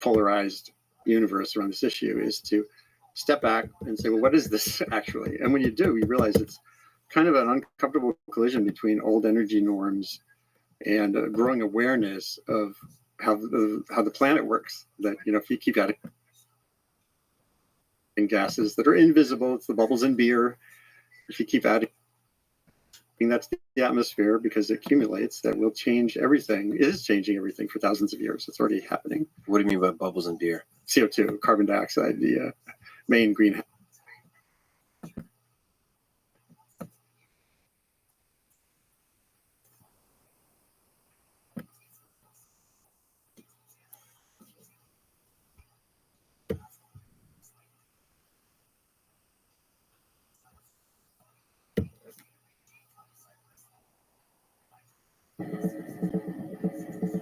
polarized universe around this issue is to step back and say, well, what is this actually? And when you do, you realize it's kind of an uncomfortable collision between old energy norms and a growing awareness of how the planet works. That, if you keep adding gases that are invisible, it's the bubbles in beer. If you keep adding, that's the atmosphere, because it accumulates, that will change everything. It is changing everything for thousands of years. It's already happening. What do you mean by bubbles in beer? CO2, carbon dioxide, the main greenhouse.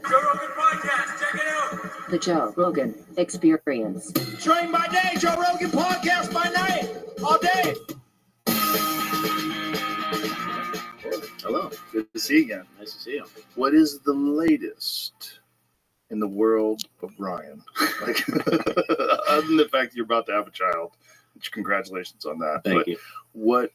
Joe Rogan Podcast, check it out. The Joe Rogan Experience. Train by day, Joe Rogan Podcast by night, all day. Hello, good to see you again. Nice to see you. What is the latest in the world of Ryan? Like, other than the fact that you're about to have a child, which congratulations on that. Thank you. What?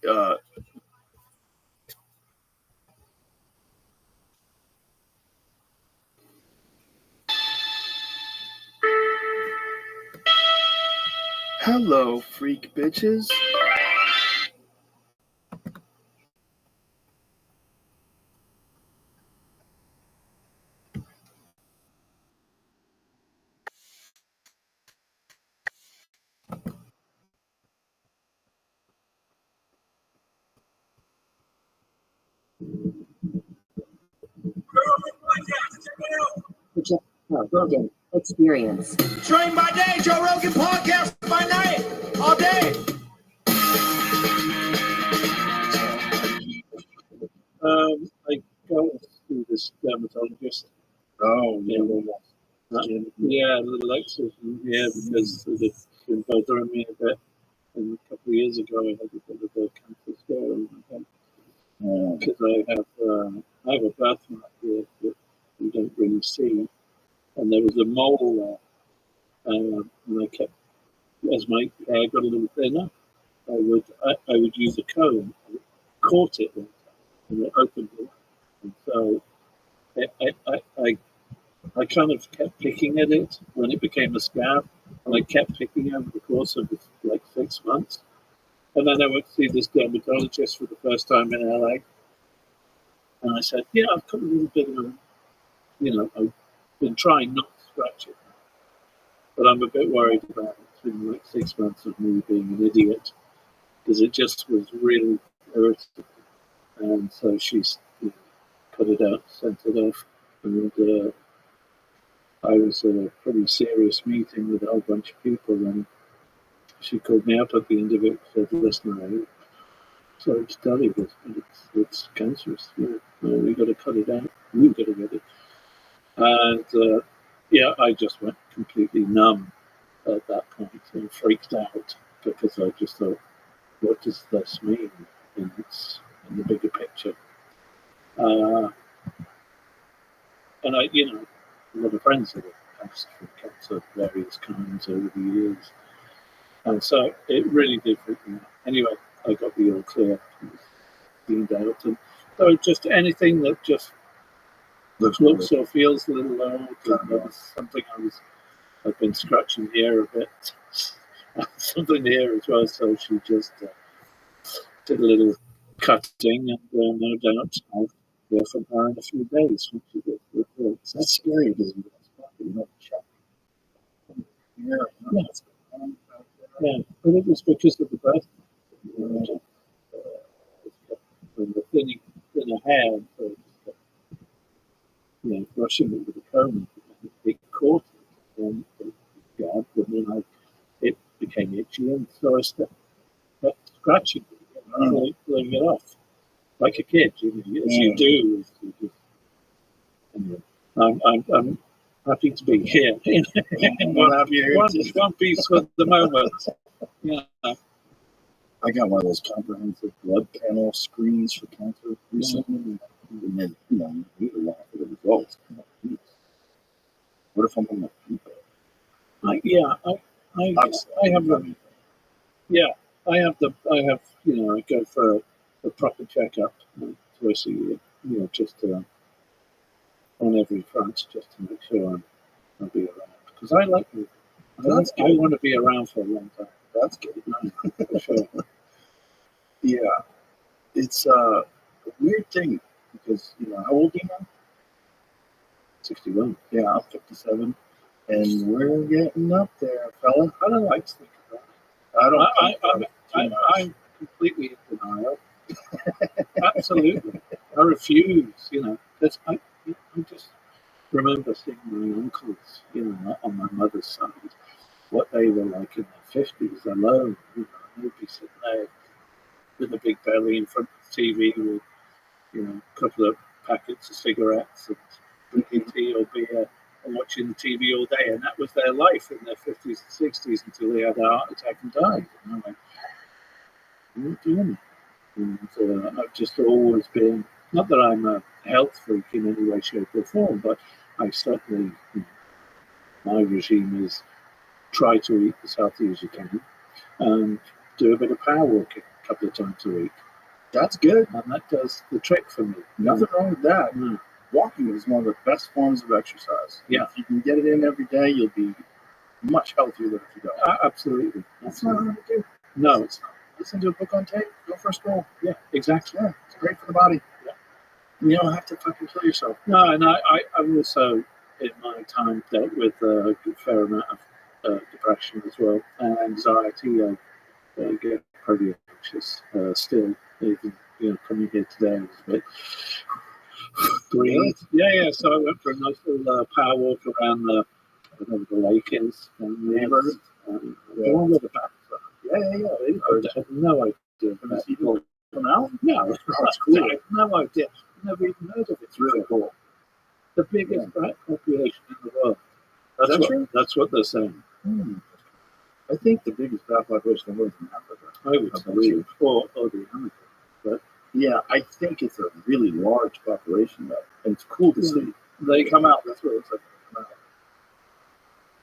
Hello, freak bitches. The Joe Rogan Experience. Train by day, Joe Rogan Podcast by night, all day. I go to this dermatologist. Oh, Yeah, a little exorcism, because they've been bothering me a bit. And a couple of years ago, I had a bit of a cancer scare on my head. Because I have a birthmark here that you don't really see. And there was a mole there. And I kept, as my hair got a little thinner, I would use a comb, and caught it one time, and it opened it. And so I kind of kept picking at it when it became a scab, and I kept picking over the course of like 6 months. And then I went to see this dermatologist for the first time in LA, and I said, "Yeah, I've got a little bit of I've been trying not to scratch it, but I'm a bit worried about it. It's been like 6 months of me being an idiot, because it just was really irritating." And so she's cut it out, sent it off, and I was at a pretty serious meeting with a whole bunch of people, and she called me up at the end of it and said, "Listen, I'm sorry to tell you this, but it's cancerous. We've got to cut it out. You've got to get it." And I just went completely numb at that point and freaked out, because I just thought, what does this mean in the bigger picture? And I, a lot of friends have passed from cancer of various kinds over the years. And so it really did freak me out. Anyway, I got the all clear, cleaned out. And so just anything that just looks or feels a little old. There was something I've been scratching here a bit. Something here as well. So she just did a little cutting, and no doubt I'll hear from her in a few days when she gets the reports. That's scary, because you don't check. Yeah, but it was because of the birth. And the thinner hair, so brushing it with a comb, it caught it, and then it became itchy, and so I kept scratching it, pulling it off, like a kid, as you do. Anyway, I'm happy to be here in one piece for the moment. Yeah. I got one of those comprehensive blood panel screens for cancer recently, and then you need a lot for the results. What if I'm on my feet? I have them. Yeah, I have I go for a proper checkup twice a year, just on every front, just to make sure I'll be around. Because I like moving. I want to be around for a long time. That's good. For sure. Yeah, it's a weird thing because how old are you now? 61. Yeah, I'm 57, and we're getting up there, fella. I don't like to think about it. I don't. I'm completely in denial. Absolutely. I refuse, because I just remember seeing my uncles, on my mother's side, what they were like in their 50s alone. They'd be sitting there with a big belly in front of the TV with, a couple of packets of cigarettes and drinking tea or beer and watching the TV all day. And that was their life in their 50s and 60s until they had a heart attack and died. And I'm like, what are you doing? And I've just always been, not that I'm a health freak in any way, shape or form, but I certainly, my regime is try to eat as healthy as you can and do a bit of power walking a couple of times a week. That's good. And that does the trick for me. Nothing wrong with that. Walking is one of the best forms of exercise. Yeah. If you can get it in every day, you'll be much healthier than if you don't. Absolutely. That's not hard to do. No, it's not. Listen to a book on tape. Go for a stroll. Yeah, exactly. Yeah, it's great for the body. Yeah. You don't have to fucking kill yourself. No, and I've also, in my time, dealt with a fair amount of depression as well and anxiety. I get pretty anxious still. Even coming here today, I was a bit breathe. Yeah. So I went for a nice little power walk around whatever the lake is, neighborhood. The one with the back. Yeah. I had no idea. People come out? No, That's cool. I had no idea. Never even heard of it. It's really cool. The biggest black population in the world. Is that true? That's what they're saying. I think the biggest black population in the world is in Africa. I would believe. Or the Amazon. But yeah, I think it's a really large population, though, and it's cool to see. They Come out. That's what it looks like. Come out.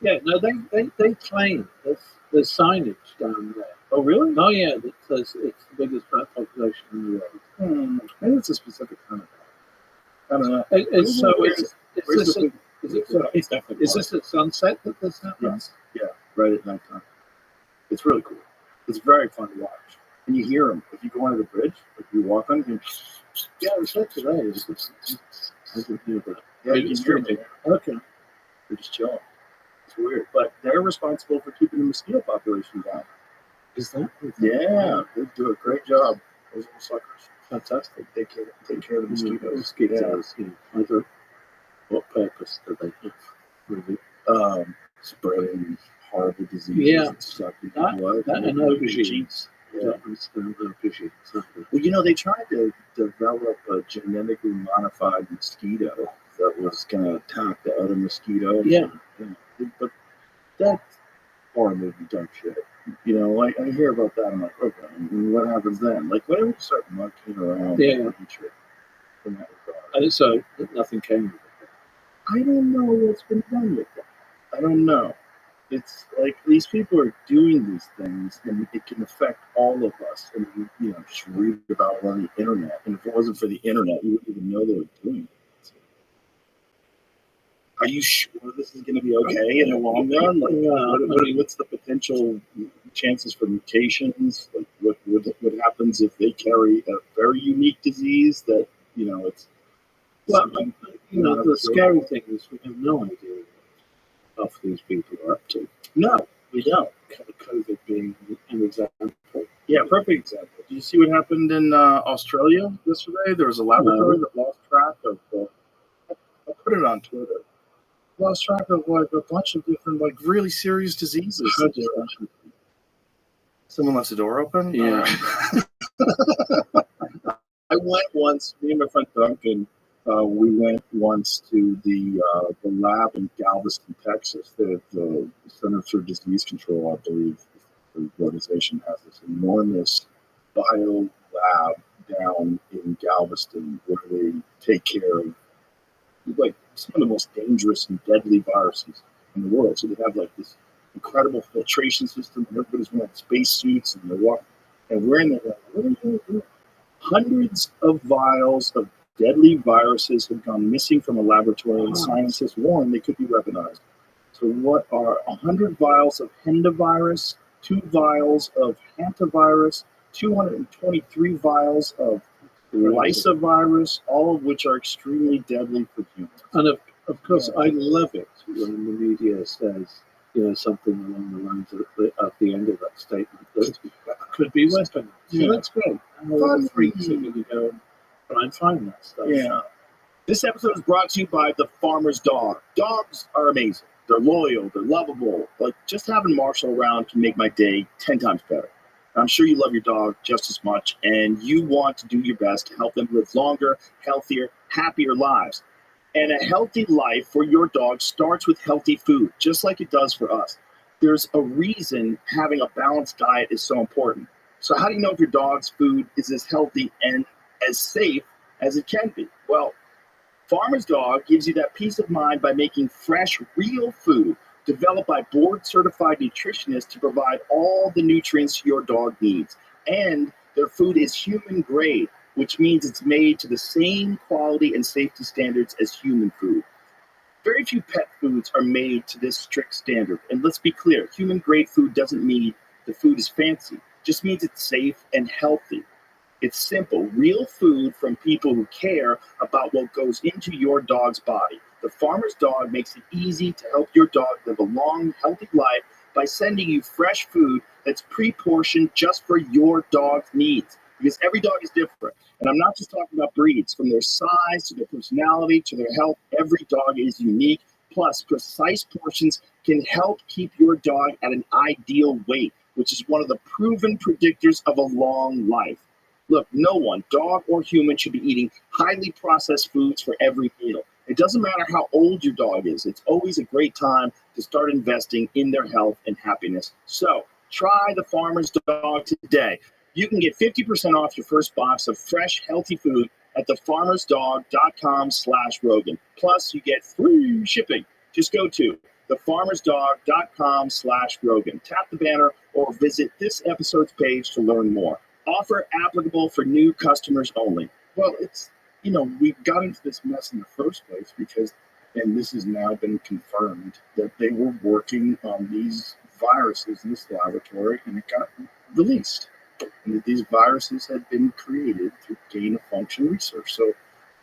Yeah, no, they claim there's signage down there. Oh, really? Oh, yeah, that says it's the biggest black population in the world. Maybe it's a specific kind of. I don't know. Is this at sunset that this happens? Yes. Yeah, right at nighttime. It's really cool. It's very fun to watch. And you hear them. If you go under the bridge, if you walk on, Yeah, it's like today. I can hear that. Yeah, you can hear them. Okay. They're just chilling. It's weird. But they're responsible for keeping the mosquito population down. Is that? Yeah, they do a great job. Those little suckers. Fantastic. Take care of the mosquitoes. Mosquitoes, I don't. What purpose do they have? Spreading horrible diseases. Yeah. And sucking That blood. and aubergines. Yeah. Aubergines. Well, they tried to develop a genetically modified mosquito that was going to attack the other mosquitoes. Yeah. But that's horribly dumb shit. I hear about that. I'm like, okay, and what happens then? Like, whenever you start monkeying around, Yeah. in that regard. So nothing came of it. I don't know what's been done with that. I don't know. It's like these people are doing these things, and it can affect all of us. And just read about it on the internet. And if it wasn't for the internet, you wouldn't even know they were doing it. Are you sure this is going to be okay in the long run? Like, what's the potential chances for mutations? Like, what happens if they carry a very unique disease that it's? Well, the scary thing is we have no idea what half these people are up to. No, we don't. COVID being an example. Yeah, perfect example. Did you see what happened in Australia yesterday? There was a laboratory that lost track of. I put it on Twitter. Lost track of like a bunch of different, like really serious diseases. Someone left the door open. Yeah. I went once. Me and my friend Duncan. We went once to the lab in Galveston, Texas. The Center for Disease Control, I believe, the organization has this enormous bio lab down in Galveston where they take care of like some of the most dangerous and deadly viruses in the world. So they have like this incredible filtration system, and everybody's wearing space suits, and they're walking, and we're in there like, what are you doing? Hundreds of vials of deadly viruses have gone missing from a laboratory, and scientists warn they could be weaponized. So what are 100 vials of hendavirus, 2 vials of hantavirus, 223 vials of lysovirus, all of which are extremely deadly for humans. And of course, I love it when the media says, something along the lines of at the end of that statement that could be weaponized. Yeah. So that's great. And all the freaks are going to go, but I'm fine with that stuff. Yeah. This episode is brought to you by the Farmer's Dog. Dogs are amazing. They're loyal. They're lovable. Like, just having Marshall around can make my day 10 times better. I'm sure you love your dog just as much, and you want to do your best to help them live longer, healthier, happier lives. And a healthy life for your dog starts with healthy food, just like it does for us. There's a reason having a balanced diet is so important. So how do you know if your dog's food is as healthy and as safe as it can be? Well, Farmer's Dog gives you that peace of mind by making fresh, real food developed by board-certified nutritionists to provide all the nutrients your dog needs. And their food is human grade, which means it's made to the same quality and safety standards as human food. Very few pet foods are made to this strict standard. And let's be clear, human grade food doesn't mean the food is fancy. It just means it's safe and healthy. It's simple, real food from people who care about what goes into your dog's body. The Farmer's Dog makes it easy to help your dog live a long, healthy life by sending you fresh food that's pre-portioned just for your dog's needs. Because every dog is different. And I'm not just talking about breeds. From their size to their personality to their health, every dog is unique. Plus, precise portions can help keep your dog at an ideal weight, which is one of the proven predictors of a long life. Look, no one, dog or human, should be eating highly processed foods for every meal. It doesn't matter how old your dog is. It's always a great time to start investing in their health and happiness. So try the Farmer's Dog today. You can get 50% off your first box of fresh, healthy food at thefarmersdog.com/Rogan. Plus, you get free shipping. Just go to thefarmersdog.com/Rogan. Tap the banner or visit this episode's page to learn more. Offer applicable for new customers only. Well, we got into this mess in the first place because, and this has now been confirmed, that they were working on these viruses in this laboratory and it got released. And that these viruses had been created through gain-of-function research. So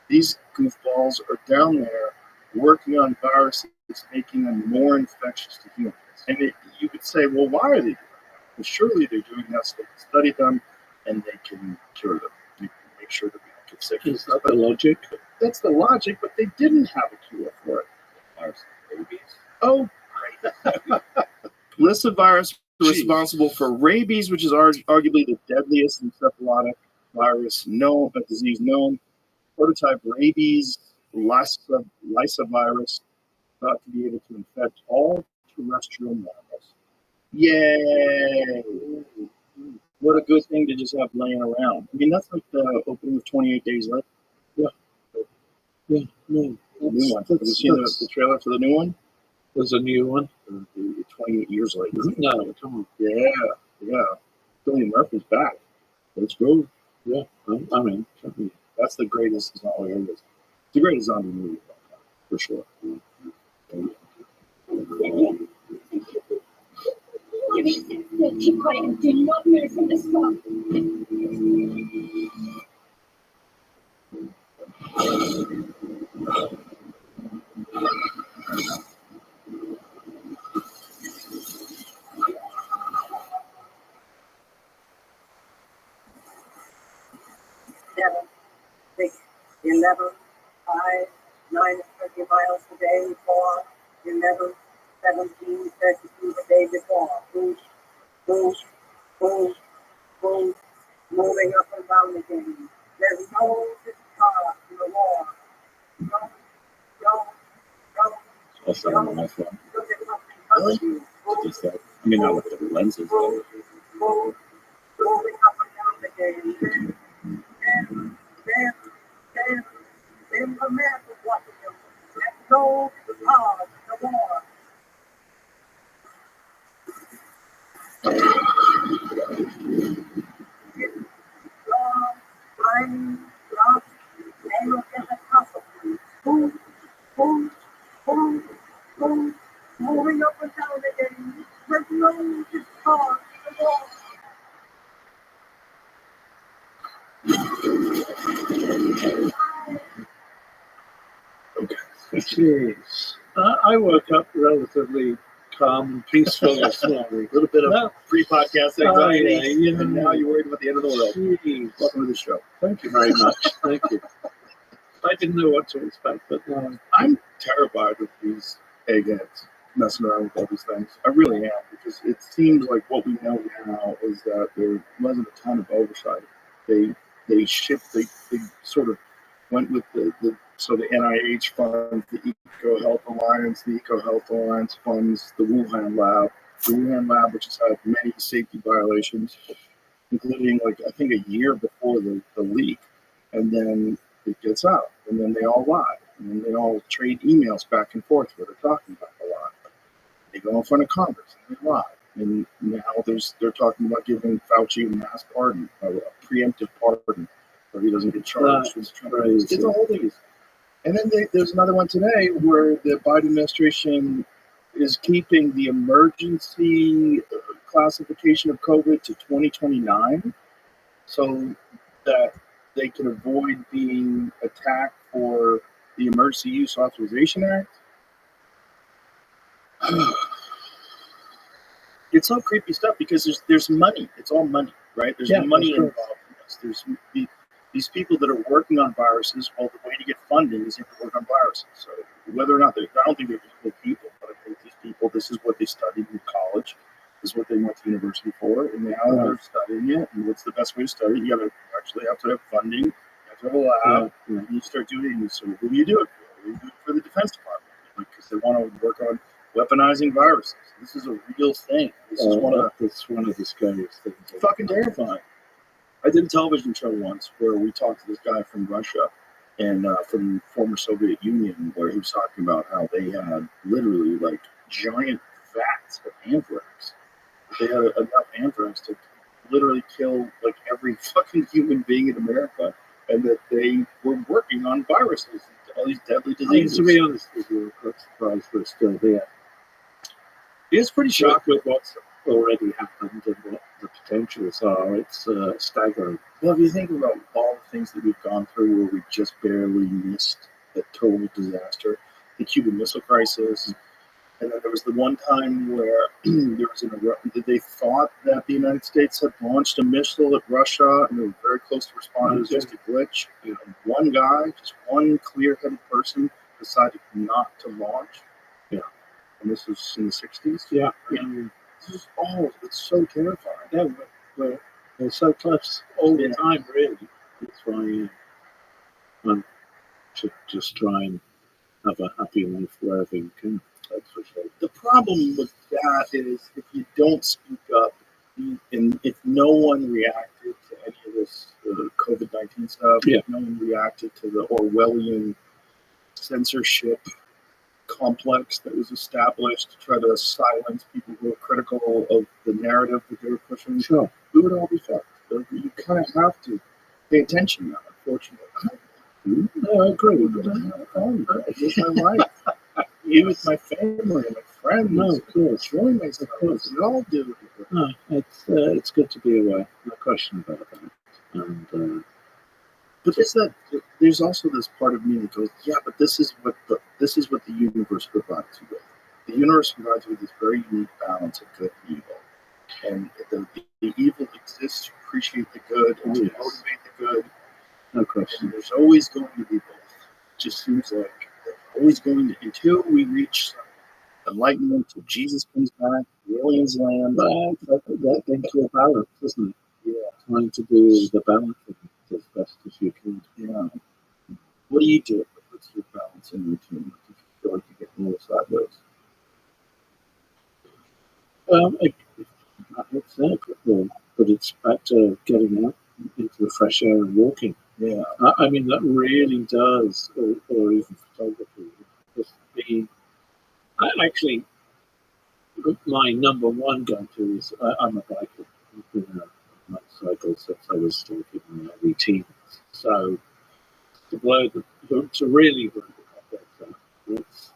these goofballs are down there working on viruses, making them more infectious to humans. And you could say, well, why are they doing that? Well, surely they're doing that so they can study them and they can cure them. They can make sure that we don't get sick. Is that the logic? That's the logic, but they didn't have a cure for it. Rabies. Oh, great. List of viruses responsible for rabies, which is arguably the deadliest encephalitic disease known. Prototype rabies, lysovirus, thought to be able to infect all terrestrial mammals. Yay! What a good thing to just have laying around. I mean, that's like the opening of 28 Days Later. Yeah. The new one. Have you seen the trailer for the new one? There's a new one. 28 years later. No, come on. Yeah. Billy Murphy's back. Let's go. Yeah, I'm in. That's the greatest zombie movie. It's the greatest zombie movie for sure. Keep quiet and do not move from the spot. 7, 6, 11, 5, 9 is 30 miles a day, 4, 11, 17, 32 the day before. Boosh, boosh, boosh, boosh, moving up and down again. There's no car in the war. Also on my phone. Really? Just that. I mean, not with the lenses. Moving up and down again. Then the map of what to do. Let's go to the war. television, removed his car from the wall. Jeez. I woke up relatively calm and peaceful this morning. A little bit of Well, pre-podcast oh, anxiety, yeah, you and know. now you're worried about the end of the world. Jeez. Welcome to the show. Thank you very much. Thank you. I didn't know what to expect, but I'm terrified of these eggheads messing around with all these things. I really am, because it seems like what we know now is that there wasn't a ton of oversight. They sort of went with the NIH funds the Eco Health Alliance. The Eco Health Alliance funds the Wuhan lab, which has had many safety violations, including I think a year before the leak, and then it gets out, and then they all lie, and then they all trade emails back and forth where they're talking about the lie. They go in front of Congress and they lie, and now they're talking about giving Fauci a mass pardon, a preemptive pardon, so he doesn't get charged. It's a whole thing. And then there's another one today where the Biden administration is keeping the emergency classification of COVID to 2029, so that they can avoid being attacked for the Emergency Use Authorization Act. It's all creepy stuff because there's money. It's all money, right? There's money involved in this. There's these people that are working on viruses. Well, the way to get funding is you have to work on viruses. So whether or not I don't think they're evil people, but I think these people, this is what they studied in college. This is what they went to university for, and now they're studying it. And what's the best way to study it? You actually have to have funding. You have to have a lab. And you start doing it. And so who do you do it for? You do it for the Defense Department, because they want to work on weaponizing viruses. This is a real thing. This is one of the scariest things. It's fucking terrifying. I did a television show once where we talked to this guy from Russia and from former Soviet Union, where he was talking about how they had literally giant vats of anthrax. They had enough anthrax to literally kill every fucking human being in America, and that they were working on viruses, all these deadly diseases. to be honest with you, I'm quite surprised we're still there. It's pretty Shocked shocking. with what's already happened and what the potentials are. It's staggering. Well, if you think about all the things that we've gone through where we just barely missed a total disaster, the Cuban Missile Crisis, and then there was the one time where there was they thought that the United States had launched a missile at Russia, and they were very close to responding. It was just a glitch. One guy, just one clear-headed person, decided not to launch. Yeah. And this was in the 60s. Yeah. This is it's so terrifying. Yeah, we're so close all the time, really. That's why one should just try and have a happy life wherever you can. That's for sure. The problem with that is if you don't speak up, and if no one reacted to any of this COVID-19 stuff, if no one reacted to the Orwellian censorship complex that was established to try to silence people who are critical of the narrative that they were pushing, Sure. We would all be fucked. You kind of have to pay attention now, unfortunately. No, I agree. I live my life. You with my family and my friends. No, of course. Enjoying myself. We all do. No, it's good to be aware. No question about that. And but there's also this part of me that goes, yeah, but this is what the universe provides you with. The universe provides you with this very unique balance of good and evil, and the evil exists to appreciate the good and to motivate the good. no question. And there's always going to be both. It just seems like there's always going to, until we reach enlightenment, till Jesus comes back, the aliens land. That into a balance, isn't it? Yeah. Trying to do the balance as best as you can. Yeah. What do you do? What's your balance and routine? Do you feel like you get a little sideways? It's but it's back to getting out into the fresh air and walking. Yeah. I mean, that really does, or even photography. Just my number one go-to is I'm a biker. I've been a motorcycle since I was still in my early teens. So to really blow the cobwebs out, it's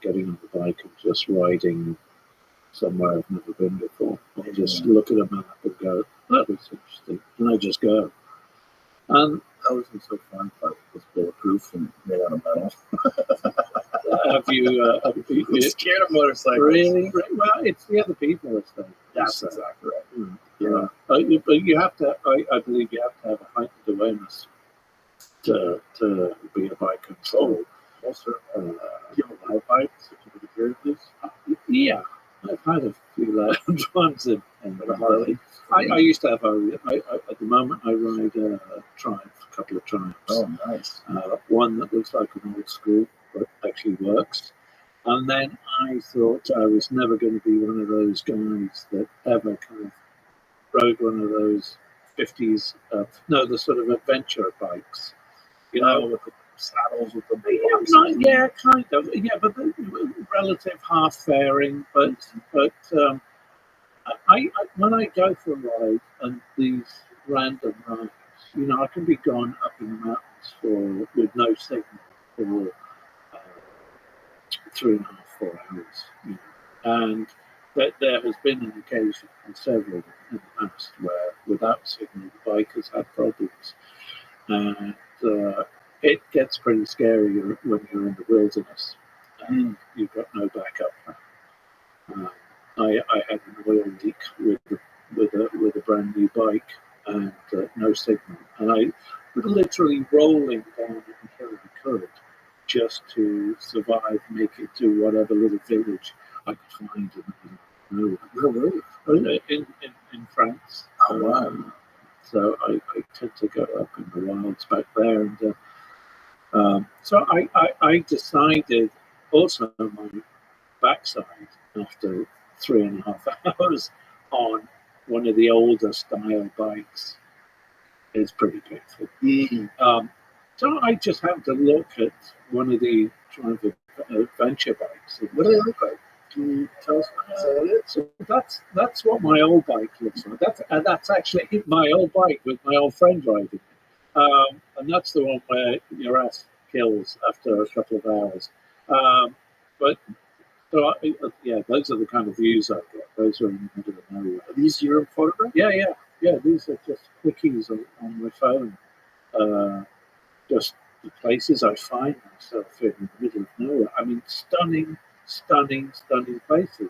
getting on the bike and just riding somewhere I've never been before. I just look at a map and go, that looks interesting, and I just go. And That wasn't so fun, but it was bulletproof and made out of metal. have you I'm scared of motorcycles. really? Well, it's the other people that's done. That's exactly right. Yeah, but you have to. I believe you have to have a heightened awareness to be a bike control. Also, do you have a loud bike? So people can hear this? Yeah, I've had a few loud ones, and I used to have at the moment I ride a Triumph, a couple of Triumphs. Oh, nice. One that looks like an old school, but actually works. And then I thought I was never going to be one of those guys that ever kind of rode one of those 50s, the sort of adventure bikes, With the saddles, with the kind of, but the relative half fairing. But I when I go for a ride and these random rides, I can be gone up in the mountains with no signal for 3.5, 4 hours, and there has been an occasion, and several in the past, where without signal the bike has had problems, and it gets pretty scary when you're in the wilderness and you've got no backup. I had an oil leak with a brand new bike and no signal, and I was literally rolling down until I could, just to survive, make it to whatever little village I could find in France. Oh, wow. So I tend to go up in the wilds back there, and so I decided also my backside after 3.5 hours on one of the older style bikes is pretty painful. So I just happened to look at one of the Triumph adventure bikes. What do they look like? Can you tell us what it is? So that's what my old bike looks like. That's actually my old bike with my old friend riding. And that's the one where your ass kills after a couple of hours. But so those are the kind of views I've got. Those are in the middle of nowhere. Are these your photographs? Yeah. These are just quickies on my phone. Just the places I find myself in the middle of nowhere. I mean, stunning places.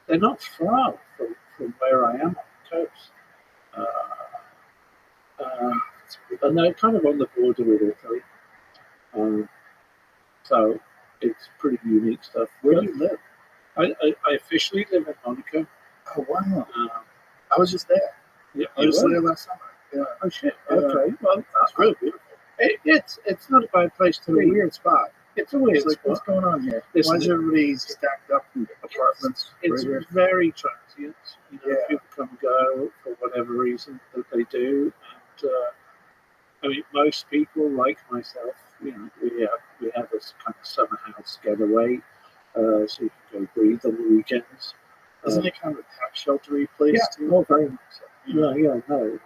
They're not far from where I am on the coast. And they're kind of on the border with Italy. So it's pretty unique stuff. Where do you live? I officially live in Monaco. Oh, wow. I was just there. Yeah, I was there last summer. Yeah. Oh shit. Yeah. Okay. Well, It's really beautiful. It's not a bad place to It's a be. weird spot. It's a weird It's like, spot. what's going on here? Listen, Why is everybody stacked up in apartments? It's right here? very transient. Yeah. People come and go for whatever reason that they do, and I mean, most people like myself, we have this kind of summer house getaway, so you can go breathe on the weekends. Isn't it kind of a tax sheltery place too? Oh, very much so. No. A lot of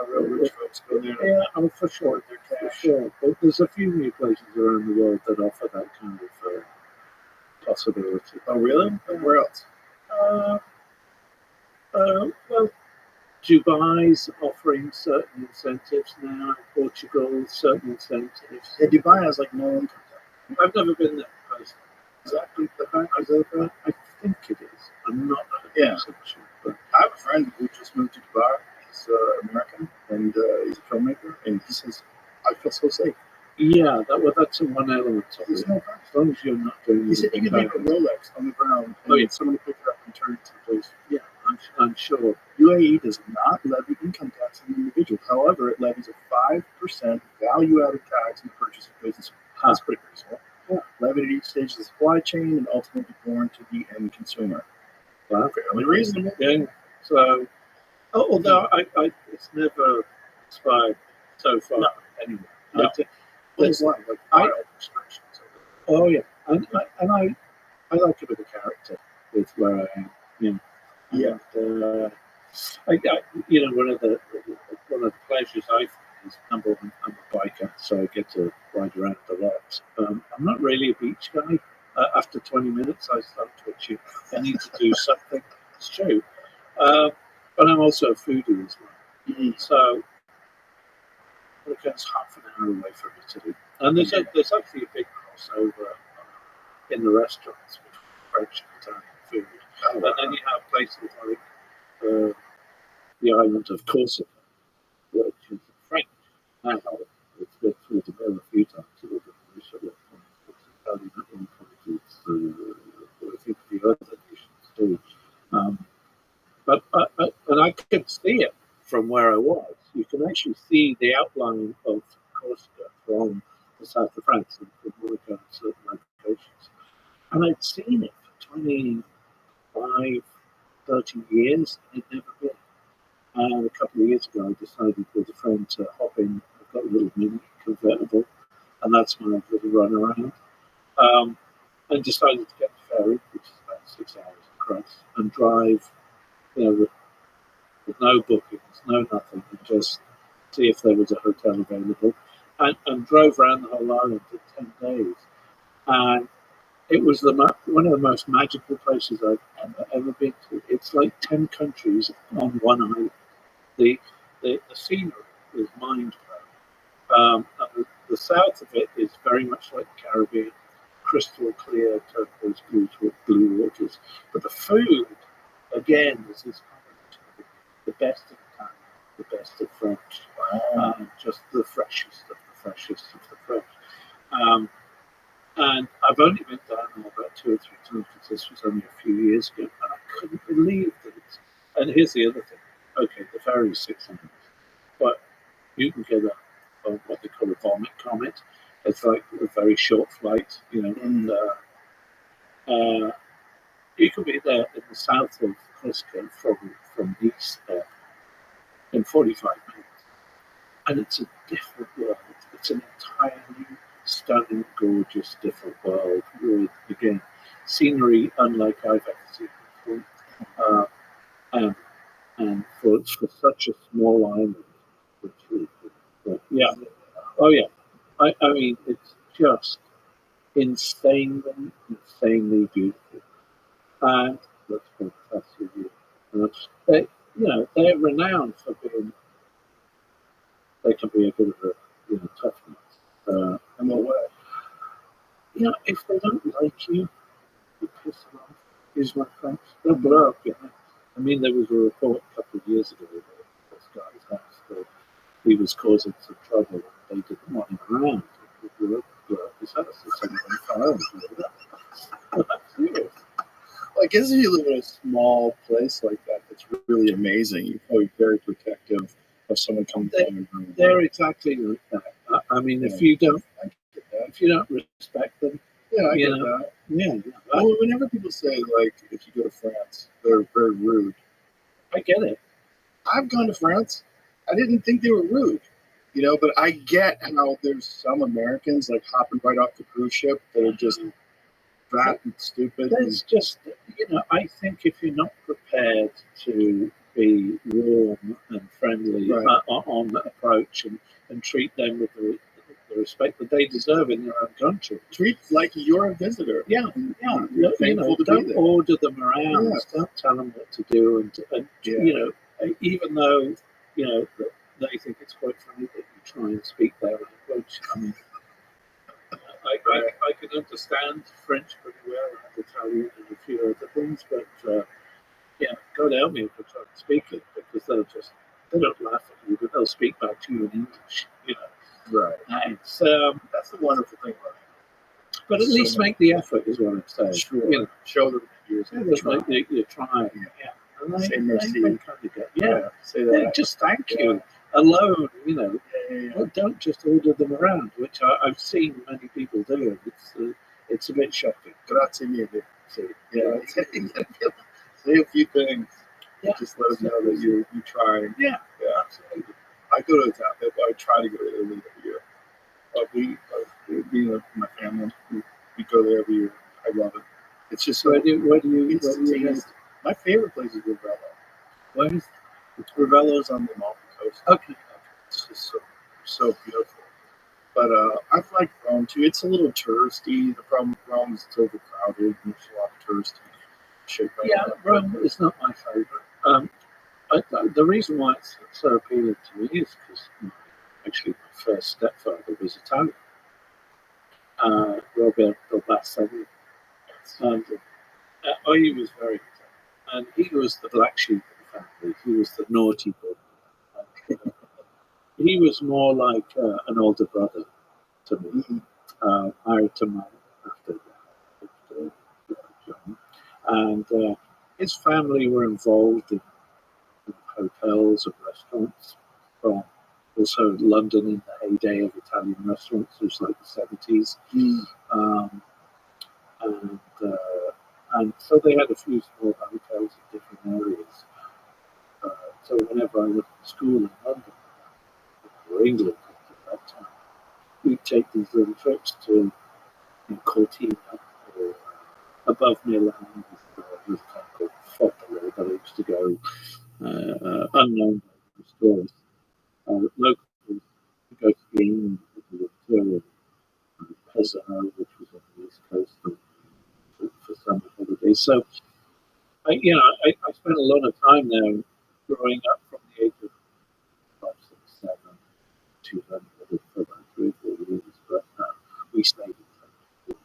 real rich folks go there to Yeah, for sure. their For cash. sure. But there's a few new places around the world that offer that kind of possibility. Oh, really? Where else? Well, Dubai's offering certain incentives now. Portugal, certain incentives. Yeah, Dubai has like no income tax. I've never been there personally. Exactly. I think it is. I'm not 100% sure. But I have a friend who just moved to Dubai. He's American and he's a filmmaker, and he says, "I feel so safe." yeah, that's one element of There's it. no problem. As long as you're not doing He said you anything could leave a bad. Rolex on the ground and Oh, yeah. someone pick it up and turn it to the place. Yeah, I'm sure. UAE does not levy income tax on the individual. However, it levies a 5% value-added tax on the purchase of goods. That's pretty reasonable. Yeah. Levied at each stage of the supply chain and ultimately borne to the end consumer. Wow. Fairly reasonable. Yeah. So, although I it's never expired so far. No. Anyway. No. There's a lot of like I- wild restrictions. Oh yeah, and I like a bit of character with where I am. Yeah. And, one of the pleasures I find is number one, I'm a biker, so I get to ride around a lot. I'm not really a beach guy. After 20 minutes, I start twitching. I need to do something. It's true. But I'm also a foodie as well. Mm. So it goes half an hour away from Italy. And there's actually a big crossover in the restaurants with French and Italian food. Oh, wow. And then you have places like the island of Corsica, which is French. Now, it's been through the mill a few times. It was a Michelin point. It's Italian at one point. It's, I think the other nations too. But I could see it from where I was. You can actually see the outline of Corsica from the south of France and from Monaco and certain locations. And I'd seen it for 25, 30 years. It'd never been. And a couple of years ago, I decided with a friend to hop in. I've got a little mini convertible, and that's my little run around. And decided to get the ferry, which is about 6 hours across, and drive, with no bookings, no nothing, and just see if there was a hotel available. And drove around the whole island in 10 days. And it was one of the most magical places I've ever been to. It's like 10 countries on one island. The scenery is mind-blowing. And the south of it is very much like the Caribbean, crystal clear, turquoise blue waters. But the food, again, is this combination of the best of Italian, the best of French, just the freshest of the freshest of the fresh. And I've only been down there about 2 or 3 times because this was only a few years ago, and I couldn't believe that. And here's the other thing. Okay, the ferry is 6 hours, but you can get what they call a vomit comet. It's like a very short flight, and you can be there in the south of Corsica from Nice in 45 minutes, and it's a different world. It's an entirely stunning, gorgeous, different world with, again, scenery unlike I've ever seen before. And for such a small island, which is, yeah, oh yeah, I mean, it's just insanely beautiful, and that's fantastic. They're renowned for being. They can be a bit of a toughness. In what way? If they don't like you, you piss them off. Is my French? They'll blow up your house. I mean, there was a report a couple of years ago that this guy's house that he was causing some trouble and they didn't want him around. He blew up his house. So someone that's serious. Well, I guess if you live in a small place like that, that's really amazing. You're probably very protective of someone coming from your room. They're exactly like that. I mean, if you don't respect them, I get that. Yeah. Well, whenever people say, like, if you go to France, they're very rude. I get it. I've gone to France. I didn't think they were rude, but I get how there's some Americans, like, hopping right off the cruise ship that are just fat and stupid. There's just, I think if you're not prepared to be warm and friendly on the approach and treat them with the respect that they deserve in their own country. Treat like you're a visitor. Yeah. You're thankful to be don't there. order them around. Yes. Don't tell them what to do. And even though, they think it's quite funny that you try and speak their language. I mean, I can understand French pretty well, and Italian and a few other things, but God help me if I try to speak it, because they don't laugh at you, but they'll speak back to you in English, Right. It's, that's the wonderful thing about it. but at least make the effort, is what I'm saying. Sure. Show them you're trying. Yeah. And say merci. Say They that. just thank you alone, Yeah. Well, don't just order them around, which I've seen many people do. It's a bit shocking. Grazie mille. Say a few things. Yeah. Just let us know that you're trying. Yeah. Absolutely. I go to Italy. I try to go to Italy every year. My family, we go there every year. I love it. It's just so. Where do you head? My favorite place is Ravello. Where is Ravello's on the Amalfi Coast. Okay. It's just so beautiful. But I've liked Rome too. It's a little touristy. The problem with Rome is it's overcrowded and there's a lot of touristy shit going Yeah, on. Rome is not my favourite. The reason why it's so appealing to me is because actually my first stepfather was Italian, Roberto Bassani, and he was very Italian, and he was the black sheep of the family. He was the naughty boy. He was more like an older brother to me, married to my after John, and his family were involved in hotels and restaurants from also London in the heyday of Italian restaurants, which was like the 70s. And so they had a few small hotels in different areas. So whenever I went to school in London, or England at that time, we'd take these little trips to Cortina or above Milan, with a town called Foppolo that I used to go, unknown stores. Locally, we go skiing in the Pesaro, which was on the east coast for summer holidays. So, I spent a lot of time there growing up from the age of 5, 6, 7 to for about 3 or 4 years. But we stayed in touch.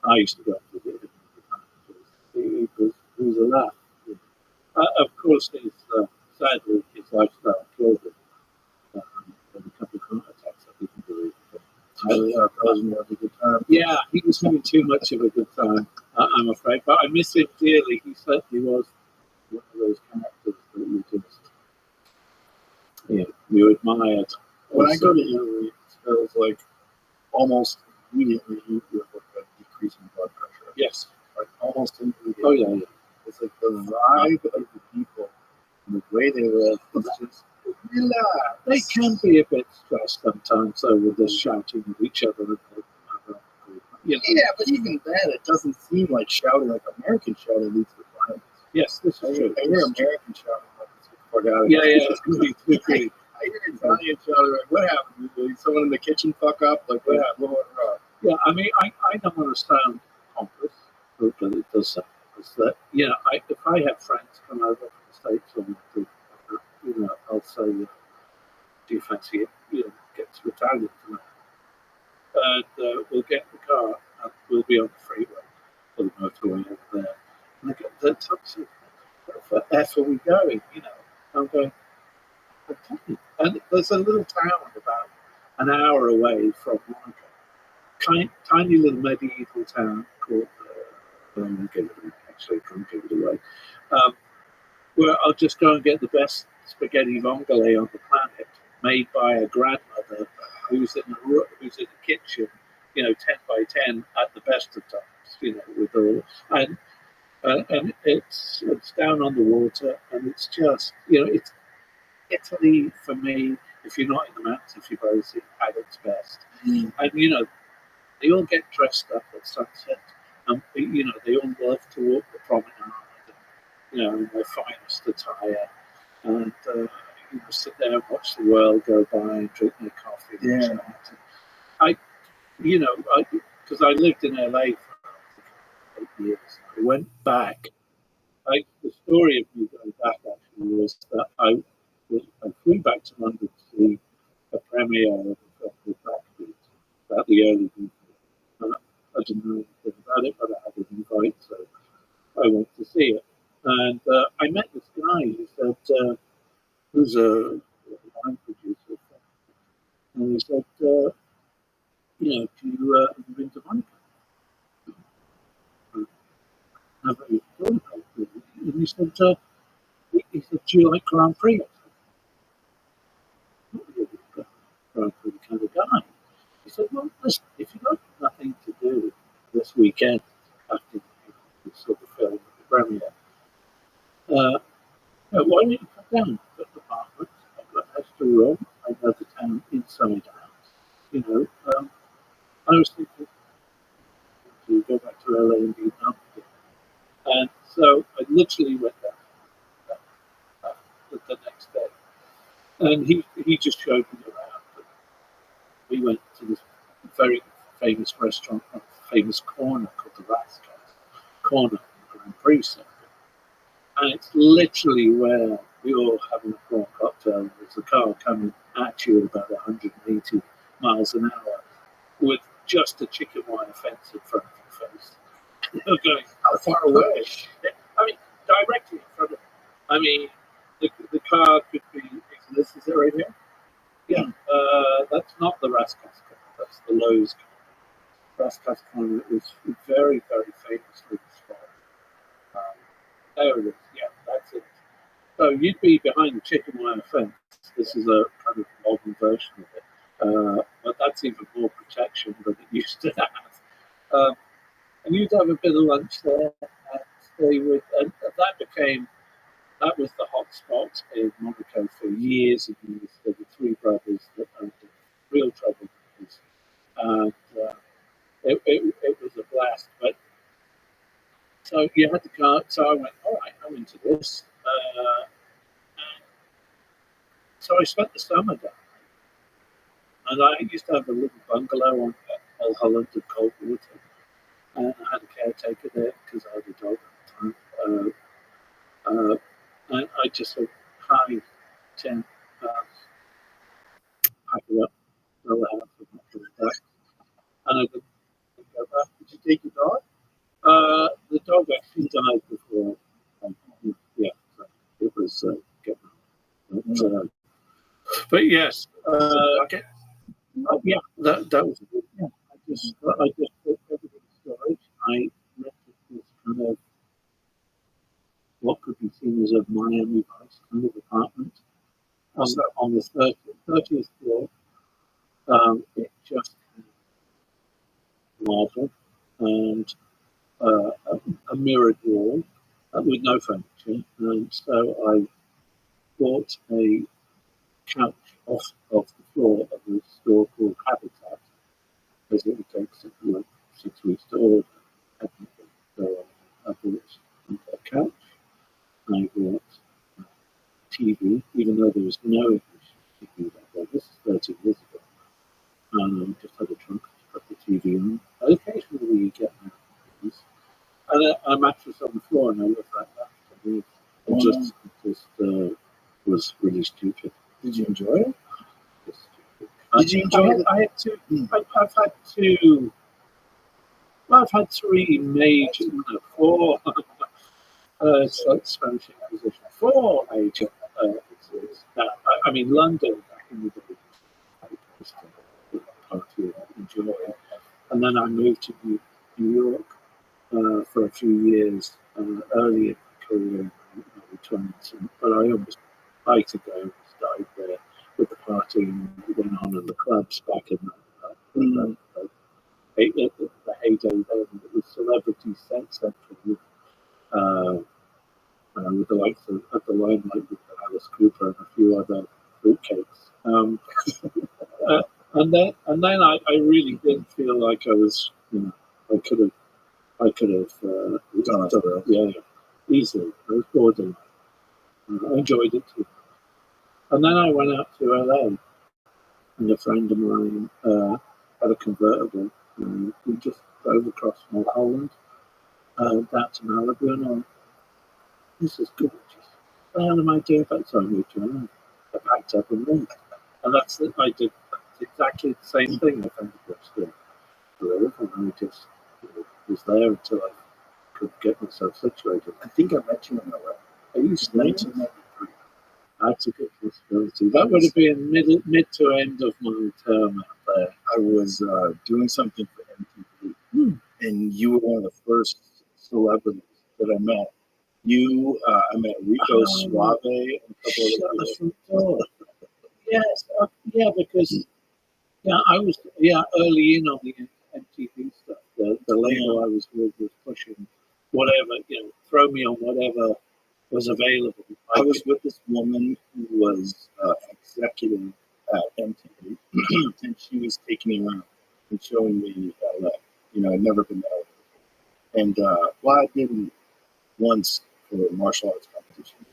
I used to go and visit him all the time. It was a laugh. Of course, sadly, his lifestyle killed him. And a couple of heart attacks, I didn't believe. That wasn't a good time. Yeah, he was having too much of a good time, I'm afraid. But I miss him dearly. He certainly was one of those characters that you admired. When I go to Italy, it feels like almost immediately you have like a decrease in blood pressure. Yes. Like almost immediately. Oh, yeah. It's like the vibe of the people and the way they live. It's just relax. They can be a bit stressed sometimes, though, with the shouting at each other. Yeah, but even then, it doesn't seem like shouting, like American shouting leads to violence. Yes, this is true. I hear American shouting like it's fuck out of Yeah. I hear Italian shouting like, what happened? Did someone in the kitchen fuck up? Like, what happened? What went wrong? Yeah, I mean, I don't want to sound pompous, but it does sound pompous. That, if I have friends come over from the States or anything, I'll say, do you fancy it? Get to Italian tonight. And we'll get in the car and we'll be on the freeway or the motorway over there. And I get the taxi. Where the F are we going? I'm going, okay. And there's a little town about an hour away from Monaco. Tiny little medieval town called, actually can't give it away, where I'll just go and get the best spaghetti vongole on the planet, made by a grandmother who's in the kitchen, 10 by 10 at the best of times, with all, and it's down on the water, and it's just, it's Italy for me. If you're not in the mountains, if you're both at its best, and they all get dressed up at sunset, and they all love to walk the promenade, in their finest attire, and sit there and watch the world go by and drink their coffee. Yeah. Because I lived in LA for 8 years. I went back. The story of me going back actually was that I flew back to London to see a premiere of a film called Backbeat about the early movement. I didn't know anything about it, but I had an invite, so I went to see it. And I met this guy who said, who's a wine producer, and he said, have you been to Monaco? Never even thought about it. And he said, do you like Grand Prix? I said, not really a Grand Prix kind of guy. He said, well, listen, if you've got nothing to do this weekend after this sort of film, the premiere, why don't you come down? I've got an apartment, I've got an extra room, I know the town inside out. I was thinking to go back to LA and be done with it. And so I literally went down the next day. And he just showed me around. We went to this very famous restaurant, a famous corner called the Rothschild Corner in Grand Prix Circuit. And it's literally where we all having a prawn cocktail. There's a car coming at you at about 180 miles an hour with just a chicken wire fence in front of your face. You're going, How far away? I mean, directly in front of you. I mean, the car could be, is it right here? Yeah, that's not the Raskas car, that's the Lowe's car. Raskas corner is very, very famously spot. There it is, yeah, that's it. So you'd be behind the chicken wire fence. This is a kind of modern version of it. But that's even more protection than it used to have. And you'd have a bit of lunch there and stay with, and that was the hot spot in Monaco for years and years. There were three brothers that owned it, real troublemakers. And it was a blast. But so you had to go, so I went, all right, I'm into this. And so I spent the summer down. And I used to have a little bungalow on El Holland in Coldwater. And I had a caretaker there because I had a dog at the time. And I just said, hi, Tim, pack it up, sell the house, and not coming back. And I didn't go back. Did you take your dog? The dog actually died before. Yeah, so it was getting. But yes, Okay. yeah, that was good. Yeah, I just put everything in storage. I rented this kind of what could be seen as a Miami Vice kind of apartment on the 30th floor. It just had marble and a mirrored wall with no furniture, and so I bought a couch off of the floor of a store called Habitat, because it would take something like 6 weeks to order everything. So I bought a couch, I bought TV, even though there was no English TV back then. This is 13 years ago. And just had a trunk to put the TV on. Occasionally you get movies. And a mattress on the floor, and I left that mattress. It just was really stupid. Did you enjoy it? Did you enjoy it? I had two. I've had two. Well, I've had three major, four. Spanish Inquisition. Four major incidents. I mean, London back in the day. I used to party and enjoy it. And then I moved to New York for a few years early in my career. But I almost tried to go. Started there with the partying that went on in the clubs back in the heyday then. It was Celebrity Sex Central with the likes of the Limelight with Alice Cooper and a few other fruitcakes. And then I really did feel like I was, I could have done it. Yeah, easily. I was bored and I enjoyed it too. And then I went out to LA, and a friend of mine had a convertible, and we just drove across Mulholland down to Malibu, and this is good. What the hell am I doing? So I moved to LA. I packed up and moved. And that's it. I did exactly the same thing. I found a bookstore and I just was there until I could get myself situated. I think I met you in LA. Are you still? 1993. That's a good possibility. That would have been mid to end of my term out there. I was doing something for MTV, and you were one of the first celebrities that I met. I met Rico Suave and a couple of other people. Yes, because I was early in on the MTV stuff. The label I was with was pushing whatever, throw me on whatever was available. I was with this woman who was executive at MTV, and she was taking me around and showing me LA. I'd never been there. And I didn't once for a martial arts competition,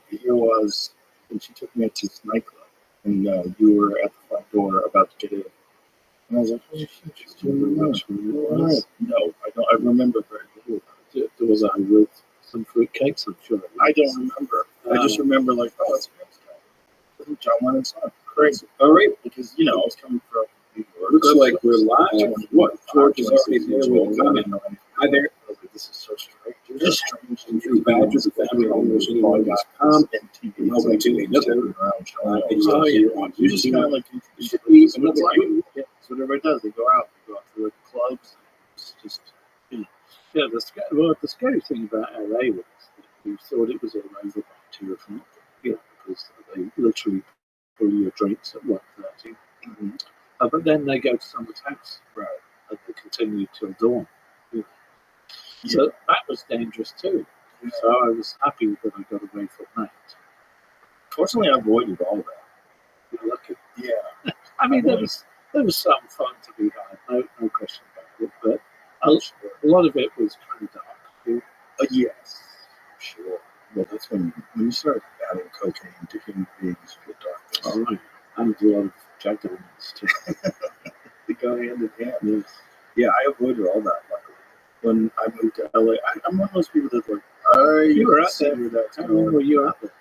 here was, and she took me to this nightclub, and you were at the front door about to get in. And I was like, "Holy shit, she's doing it Which one it was? No, I don't. I remember very little. There was I with some fruit cakes, I'm sure. I don't remember. I just remember like, oh, it's a nice guy. This is John Lennon's son. Crazy. All right. Because, I was coming from New York. Looks like we're live. What? George is already here. We're coming. Hi there. I was like, this is so strange. This is strange. And through Badgers, the family home, anyone.com. Welcome to another You just kind of like, It should be so it's like, yeah, that's what everybody does. They go out to like clubs. It's just, Yeah, the scary thing about LA was that we thought it was all over by 2 o'clock, because they literally pull your drinks at 1:30. But then they go to someone's house, right. and they continue till dawn. So that was dangerous too. So I was happy that I got away from that. Fortunately, I avoided all of that. You're lucky. Yeah. I mean, there was some fun to be had, no question about it, but a lot of it was kind of dark. Yes, sure. Well, that's when you start adding cocaine to human beings, you get darkness. All right. And a lot of jugglings too. They go hand in hand. Yes. Yeah, I avoided all that, luckily. When I moved to LA, I'm one of those people that like, You were out there. that How long were you out there?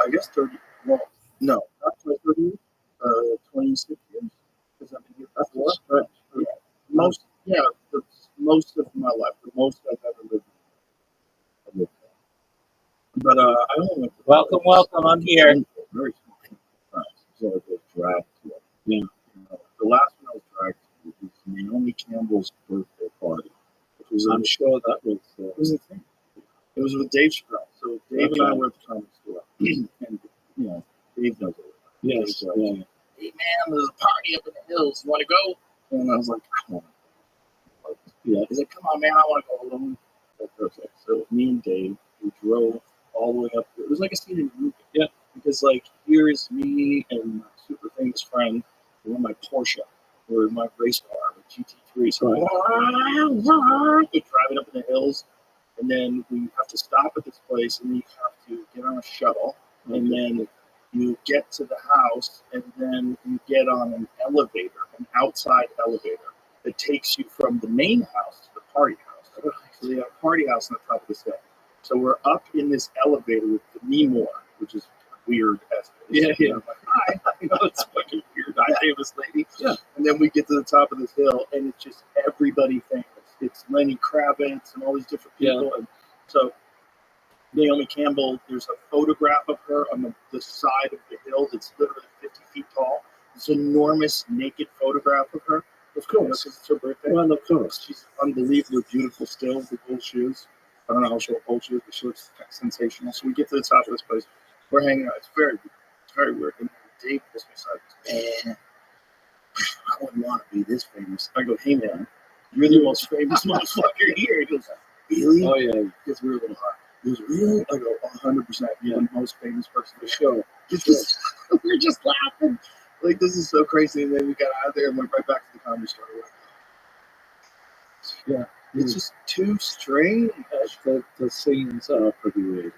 I guess 30. Well, no, not quite 30 years. 26 years. Because I've been here before. Right. Yeah. Most of my life, the most I've ever lived. But I only went. Welcome. I'm here. Very small. So I was dragged to it. Yeah. The last one I was dragged to was Naomi Campbell's birthday party. I'm sure that was. It was a thing. It was with Dave Chappelle. So Dave and I were at the comedy store, and Dave knows it. Yes. Like, hey man, there's a party up in the hills. You want to go? And I was like, I want to. Yeah. He's like, come on, man, I want to go alone. Like, perfect. So me and Dave, we drove all the way up. It was like a scene in a movie. Yeah. Because like here is me and my super famous friend. We're in my Porsche. We're in my race car with GT3. So we're driving up in the hills, and then we have to stop at this place, and then you have to get on a shuttle, and then you get to the house, and then you get on an elevator, an outside elevator that takes you from the main house to the party house. So they have a party house on the top of this hill. So we're up in this elevator with the Nemore, which is weird as it is. Yeah. I'm like, hi, it's fucking weird. Hi, famous lady. Yeah. And then we get to the top of this hill, and it's just everybody famous. It's Lenny Kravitz and all these different people. Yeah. And so Naomi Campbell, there's a photograph of her on the side of the hill that's literally 50 feet tall. This enormous naked photograph of her. Of course, because it's her birthday. Well, of course. She's unbelievably beautiful still with gold shoes. I don't know how she'll hold shoes, but she looks sensational. So we get to the top of this place. We're hanging out. It's very weird. And Dave pulls me aside. Man, I wouldn't want to be this famous. I go, hey man, you're the most famous motherfucker here. He goes, really? Oh yeah. Because we're a little hot. He goes, really? I go, 100%. You're the most famous person in the show. We're just laughing. Like, this is so crazy. And then we got out of there and went right back to the comedy store. Yeah. It's just too strange. The scenes are pretty weird.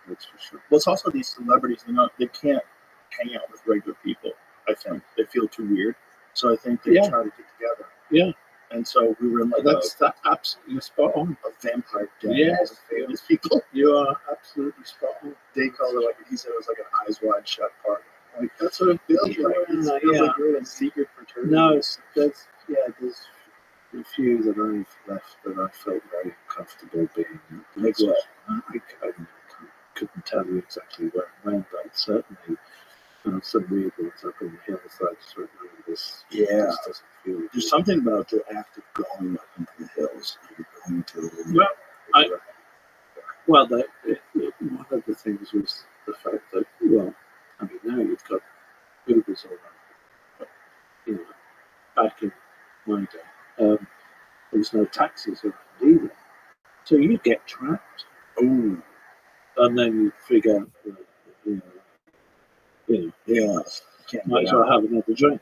That's for sure. Well, it's also these celebrities. They can't hang out with regular people. I think they feel too weird. So I think they try to get together. Yeah. And so we were in like That's absolutely spot on. a vampire den Yes. of famous people. You are absolutely spot on. They called it he said it was like an eyes wide shut party. Like, that's what it feels like. It feels like you're in a secret fraternity. No, there's a few that I've left that I felt very comfortable being. Like what? I couldn't tell you exactly where I went, but certainly some weird ones up in the hillside. Certainly this doesn't feel. There's something about the act of going up into the hills. You're going to. One of the things was the fact that, now you've got Ubers all around. But, back in my day, there was no taxis around either. So you get trapped. Oh. And then you figure out, might as well have another drink.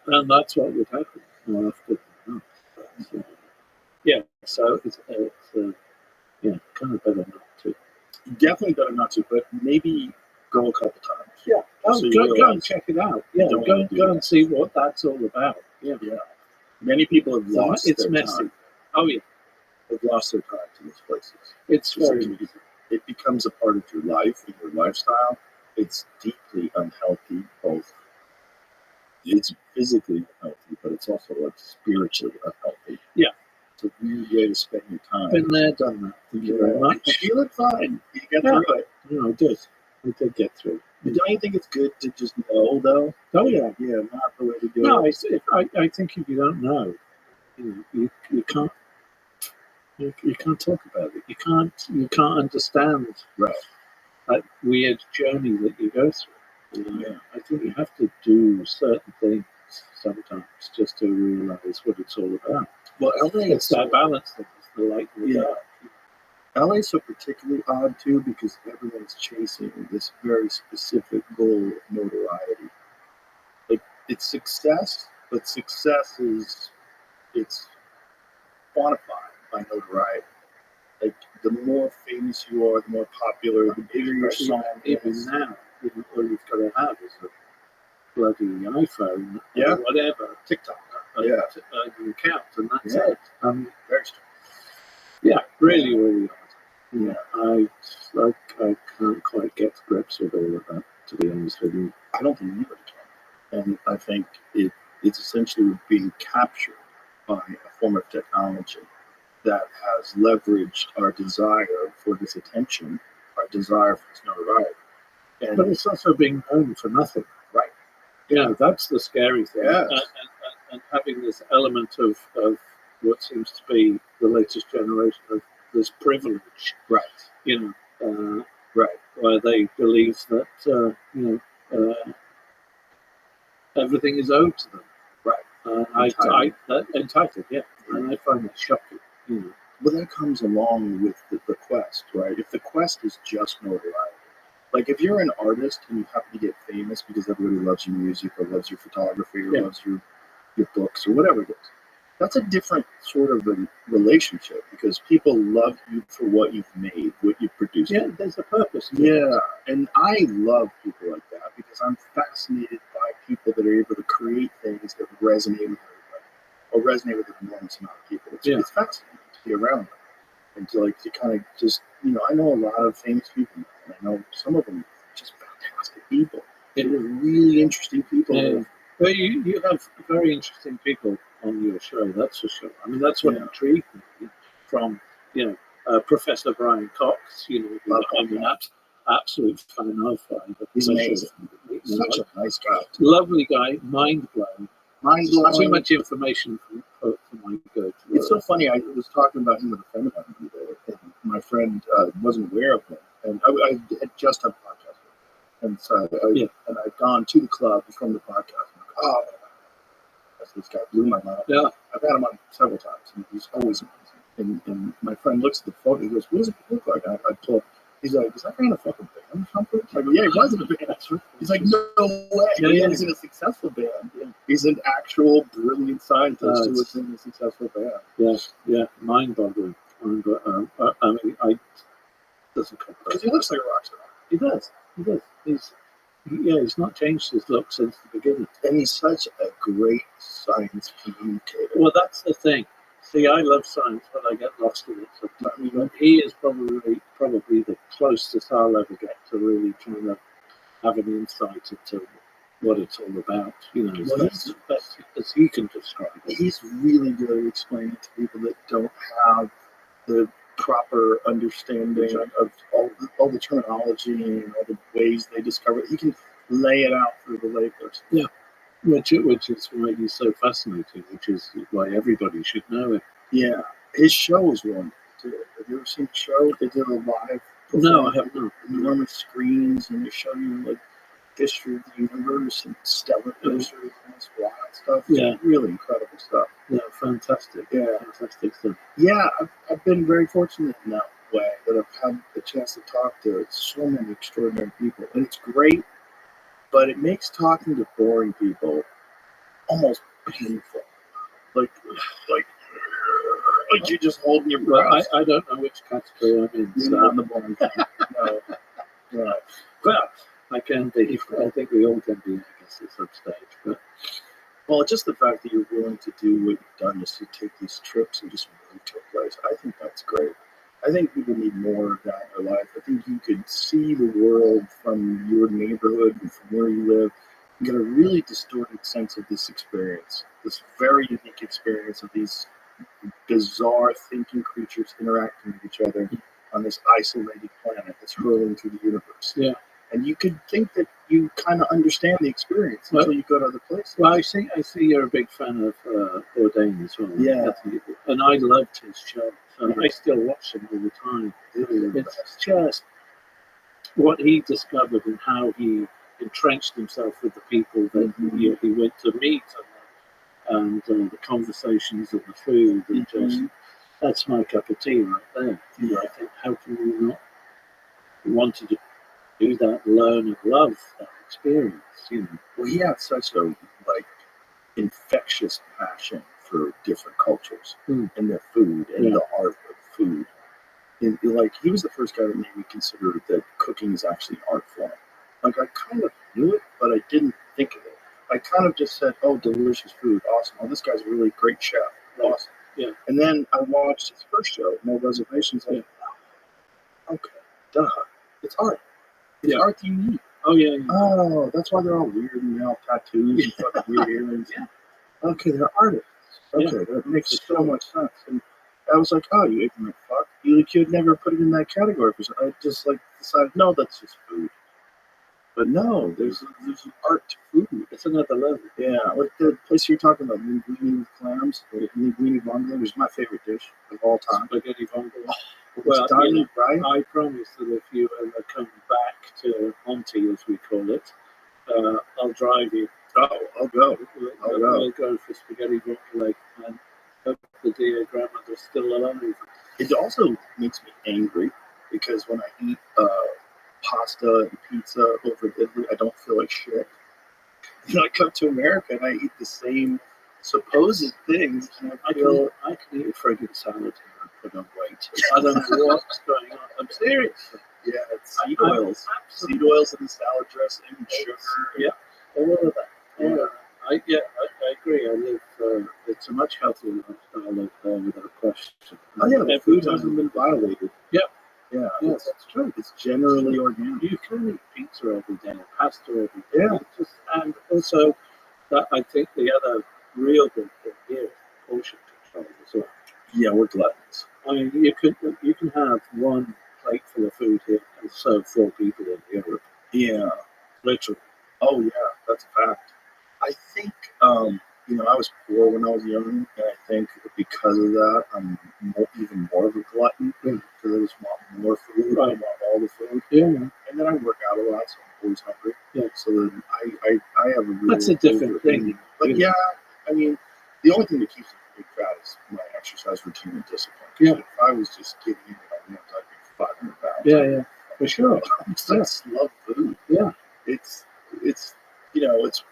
And that's what would happen more often than not. So it's kind of better not to. definitely better not to, but maybe go a couple times. Yeah, So you go realize and check it out. Yeah, don't go wanna do go that. and see what that's all about. Yeah, Yeah. Many people have lost it's their messy. time. Oh yeah, They've lost their time to these places. it's very So it becomes a part of your life and your lifestyle. It's deeply unhealthy, both. It's physically unhealthy, but it's also like spiritually unhealthy. Yeah. It's a weird way to spend your time. been there, done that. Thank you very much. You look fine. You get Yeah. through it. No, I did. I did get through. But don't you think it's good to just know, though? Oh yeah. Yeah, not the way to do No, it. I think if you don't know, you can't. You can't talk about it. You can't understand Right. that weird journey that you go through. Yeah. I think you have to do certain things sometimes just to realize what it's all about. Well, LA is It's that balance thing. It's the light and the Yeah. dark. LA is so particularly odd too because everyone's chasing this very specific goal of notoriety. Like it's success, but success is it's quantified by notoriety. Like the more famous you are, the more popular, the bigger your song Even is. now, all you've got to have is a bloody iPhone, Yeah. or whatever, TikTok, Yeah. an account, and that's Yeah. it. Very strong. Yeah, really, really hard. Yeah. I can't quite get to grips with all of that, to be honest with you. I don't think anybody can. And I think it's essentially being captured by a form of technology that has leveraged our desire for this attention, our desire for this notoriety. But And it's also being known for nothing. Right. Yeah, that's the scary thing. Yes. And having this element of what seems to be the latest generation of this privilege, right, right, where they believe that everything is owed to them. right. Entitled, yeah. And I find that shocking. Well, that comes along with the quest, right? If the quest is just notoriety, like if you're an artist and you happen to get famous because everybody loves your music or loves your photography or loves your books or whatever it is, that's a different sort of a relationship because people love you for what you've made, what you've produced. Yeah, there's a purpose. Yeah, and I love people like that because I'm fascinated by people that are able to create things that resonate with everybody or resonate with an enormous amount of people. It's fascinating to be around them and to kind of just, I know a lot of famous people and I know some of them are just fantastic people. They're really interesting people. Yeah. Well, you have very interesting people on your show, that's for sure. I mean, that's what intrigued me from, Professor Brian Cox, who I'm an absolute fan of. He's amazing. Such a nice guy. Lovely guy, mind-blowing. Mind-blowing. Too much information for my good. It's so funny. I was talking about him with a friend of mine today, and my friend wasn't aware of him. And I had just done a podcast with him. And so and I'd gone to the club from the podcast. I'm like, oh, this guy blew my mind. Yeah. I've had him on several times, and he's always amazing. And my friend looks at the photo. He goes, "What does it look like?" I told him. He's like, "Is that guy in a fucking band or something?" I go, "Yeah, he was in a band." He's like, "No way! He's in a successful band. Yeah. He's an actual brilliant scientist who was in a successful band." Yeah, mind-boggling. I mean, doesn't come because he looks like a rock star. He does. He's not changed his look since the beginning. And he's such a great science communicator. Well, that's the thing. See, I love science, but I get lost in it sometimes. But he is probably the closest I'll ever get to really trying to have an insight into what it's all about. As best as he can describe it. He's really good at explaining to people that don't have the proper understanding of all the terminology and all the ways they discover it. He can lay it out for the layperson. Yeah, which is why he's so fascinating, which is why everybody should know him. Yeah, his show is wonderful too. Have you ever seen the show? They did a live. No, I have not. Enormous screens, and they show you history of the universe and stellar history and this wild stuff. Yeah, really incredible stuff. Yeah, fantastic. Yeah, fantastic stuff. Yeah, I've been very fortunate in that way that I've had the chance to talk to so many extraordinary people, and it's great. But it makes talking to boring people almost painful. Like you're just holding your breath. Well, I don't know which category I'm in. You're not in the boring kind. No, right. Well, I think we all can be, I guess, at some stage. But Well, just the fact that you're willing to do what you've done is to take these trips and just move to a place. I think that's great. I think people need more of that in their life. I think you could see the world from your neighborhood and from where you live. You get a really distorted sense of this experience, this very unique experience of these bizarre thinking creatures interacting with each other on this isolated planet that's hurling through the universe. yeah. And you could think that you kind of understand the experience until you go to other places. Well, I see you're a big fan of Bourdain as well. Yeah. And I loved his show. So I still watch him all the time. It's just what he discovered and how he entrenched himself with the people that he went to meet and the conversations and the food. And just, that's my cup of tea right there. I think, how can you not want to do that, learn and love that experience? Well, he had such a infectious passion for different cultures and their food and the art of food. And he was the first guy that made me consider that cooking is actually an art form. I kind of knew it, but I didn't think of it. I kind of just said, "Oh, delicious food, awesome! Oh, this guy's a really great chef, awesome." Yeah. And then I watched his first show, No Reservations. Okay, duh, it's art. It's art you need. Oh yeah. Oh, that's why they're all weird and all tattoos and fucking weird earrings. Okay, they're artists. Okay, that makes so much sense. And I was like, oh, you ignorant fuck. You could never put it in that category. I just decided, no, that's just food. But no, there's an art to food. It's another level. Yeah, like the place you're talking about, linguine with clams, linguine vongole, which is my favorite dish of all time. Spaghetti vongole. Well, done, right? I promise that if you ever come back to Monty, as we call it, I'll drive you. Oh, I'll go. We'll go for spaghetti vongole and hope the dear grandmother's still alive. It also makes me angry because when I eat pasta and pizza over Italy, I don't feel like shit. And I come to America and I eat the same supposed things. And I can eat a friggin' salad here and put on weight. I don't know what's going on. I'm serious. Yeah, it's seed oils. Seed oils in the salad dressing, sugar. Yeah, all of that. Yeah. I agree. I live. It's a much healthier lifestyle without question. Oh yeah, the food hasn't been violated. Yeah, that's true. It's generally organic. You can eat pizza every day, pasta every day. Yeah. And also, I think the other real big thing here is portion control as well. Yeah, we're gluttons. I mean, you can have one plate full of food here and serve 4 people in Europe. Yeah. Literally. Oh yeah, that's a fact. I think I was poor when I was young, and I think because of that, I'm even more of a glutton because I just want more food. I want all the food. Yeah. And then I work out a lot, so I'm always hungry. Yeah. So then I have a really that's a different thing. But yeah, I mean, the only thing that keeps me fat is my exercise routine and discipline. Yeah. If I was just getting in it, I'd be 500 pounds. Yeah, for sure. I just love food. Yeah. It's it's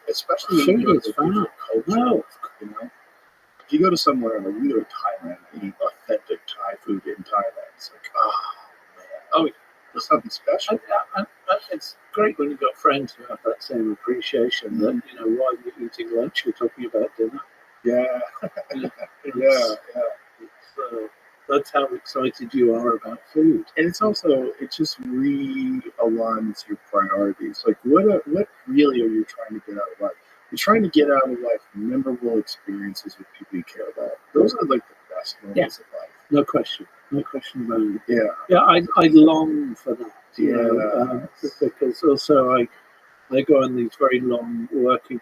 especially when you go to a different culture. If you go to somewhere like we go to Thailand and eat authentic Thai food in Thailand, it's like, man, there's something special. It's great when you've got friends who have that same appreciation that while you're eating lunch, you're talking about dinner. Yeah, yeah. That's how excited you are about food. And it's also, it just realigns your priorities. Like, what really are you trying to get out of life? You're trying to get out of life memorable experiences with people you care about. Those are like the best moments of life. No question about it. Yeah. Yeah, I long for that. Because also I go on these very long working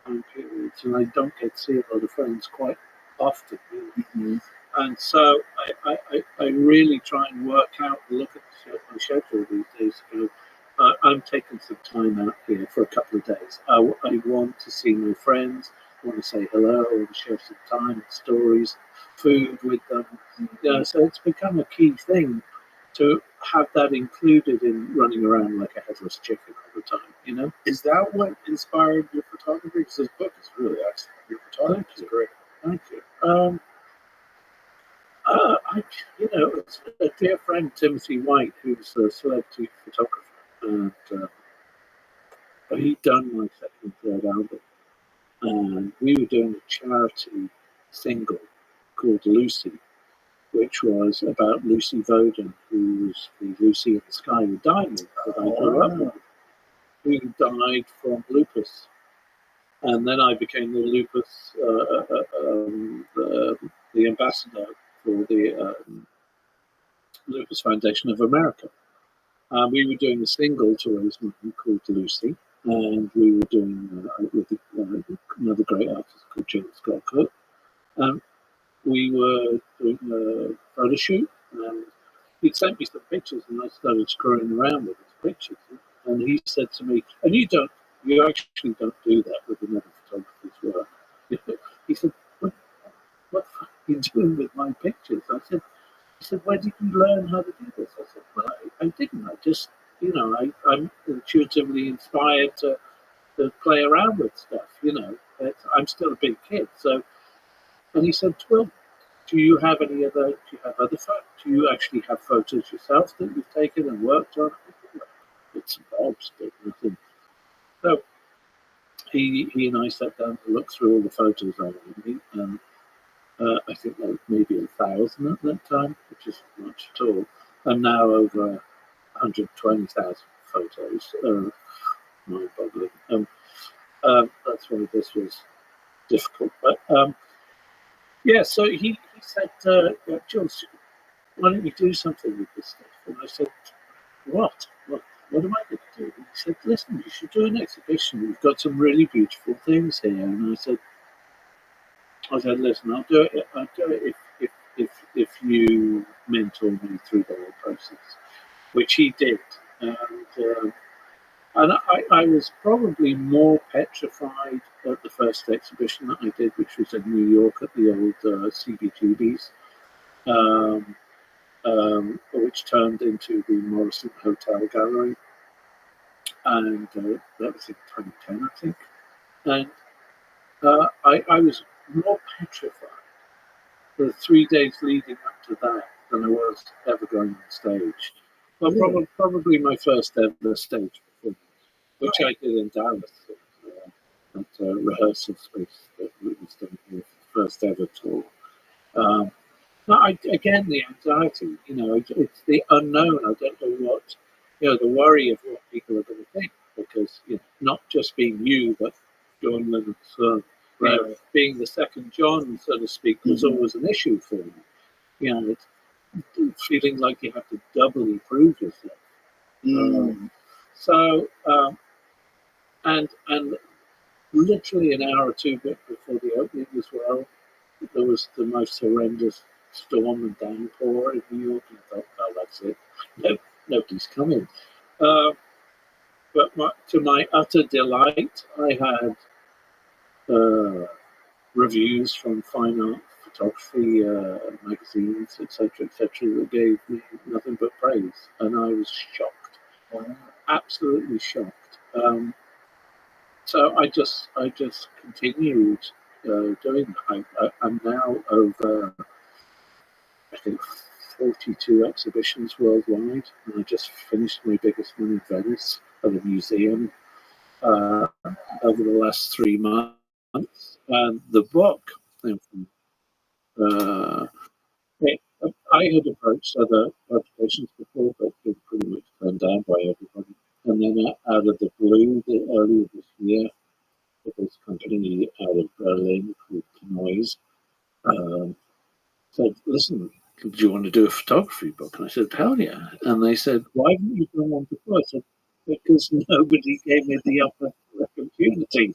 time periods, and I don't get to see a lot of friends quite often. Mm-hmm. And so I really try and work out, look at my schedule these days. I'm taking some time out here for a couple of days. I want to see my friends. I want to say hello. I want to share some time and stories, food with them. So it's become a key thing to have that included in running around like a headless chicken all the time. Is that what inspired your photography? Because this book is really excellent. Your photography is great. Thank you. It's a dear friend Timothy White, who's a celebrity photographer, and he'd done my second and third album, and we were doing a charity single called Lucy, which was about Lucy Voden, who was the Lucy in the Sky with Diamonds that I grew up with, who died from lupus. And then I became the lupus, the ambassador for the Lupus Foundation of America. We were doing a single to raise money called Lucy, and we were doing with another great artist called Jill Scott Cook. We were doing a photo shoot, and he'd sent me some pictures, and I started screwing around with his pictures. And he said to me, "And you actually don't do that with another photographer's work." He said, "What the fuck are you doing with my pictures?" He said, "Where did you learn how to do this?" I said, "Well, I didn't. I just, I'm intuitively inspired to play around with stuff. I'm still a big kid." So, and he said, "Well, do you have other photos? Do you actually have photos yourself that you've taken and worked on?" It's bobs, but nothing. So he and I sat down to look through all the photos I made, and I think there was maybe 1,000 at that time, which is much at all, and now over 120,000 photos. Mind-boggling. That's why this was difficult. But so he said, "Jules, why don't you do something with this stuff?" And I said, "What am I going to do?" And he said, "Listen, you should do an exhibition. We've got some really beautiful things here." And I said, "Listen, I'll do it if you mentor me through the whole process," which he did. And I was probably more petrified at the first exhibition that I did, which was in New York at the old CBGB's, which turned into the Morrison Hotel Gallery. And that was in 2010, I think. And I was more petrified for the 3 days leading up to that than I was ever going on stage. Well, probably my first ever stage performance, which I did in Dallas at a rehearsal space that was done here for the first ever tour. Again, the anxiety, it's the unknown. I don't know what, the worry of what people are going to think, because, not just being you, but John Lennon's son, being the second John, so to speak, was always an issue for me. It's feeling like you have to doubly prove yourself. And literally an hour or two before the opening as well, there was the most horrendous storm and downpour in New York, and I thought, "Oh, that's it. Nobody's coming." But to my utter delight, I had reviews from fine art photography magazines, etc., that gave me nothing but praise, and I was shocked, absolutely shocked. So I just continued doing that. I'm now over, I think, 42 exhibitions worldwide, and I just finished my biggest one in Venice at a museum over the last 3 months. And the book, I had approached other publications before, but been pretty much turned down by everybody. And then out of the blue, earlier this year, this company out of Berlin called Noise said, "Listen, do you want to do a photography book?" And I said, "Hell yeah." And they said, "Why haven't you done one before?" I said, "Because nobody gave me the opportunity."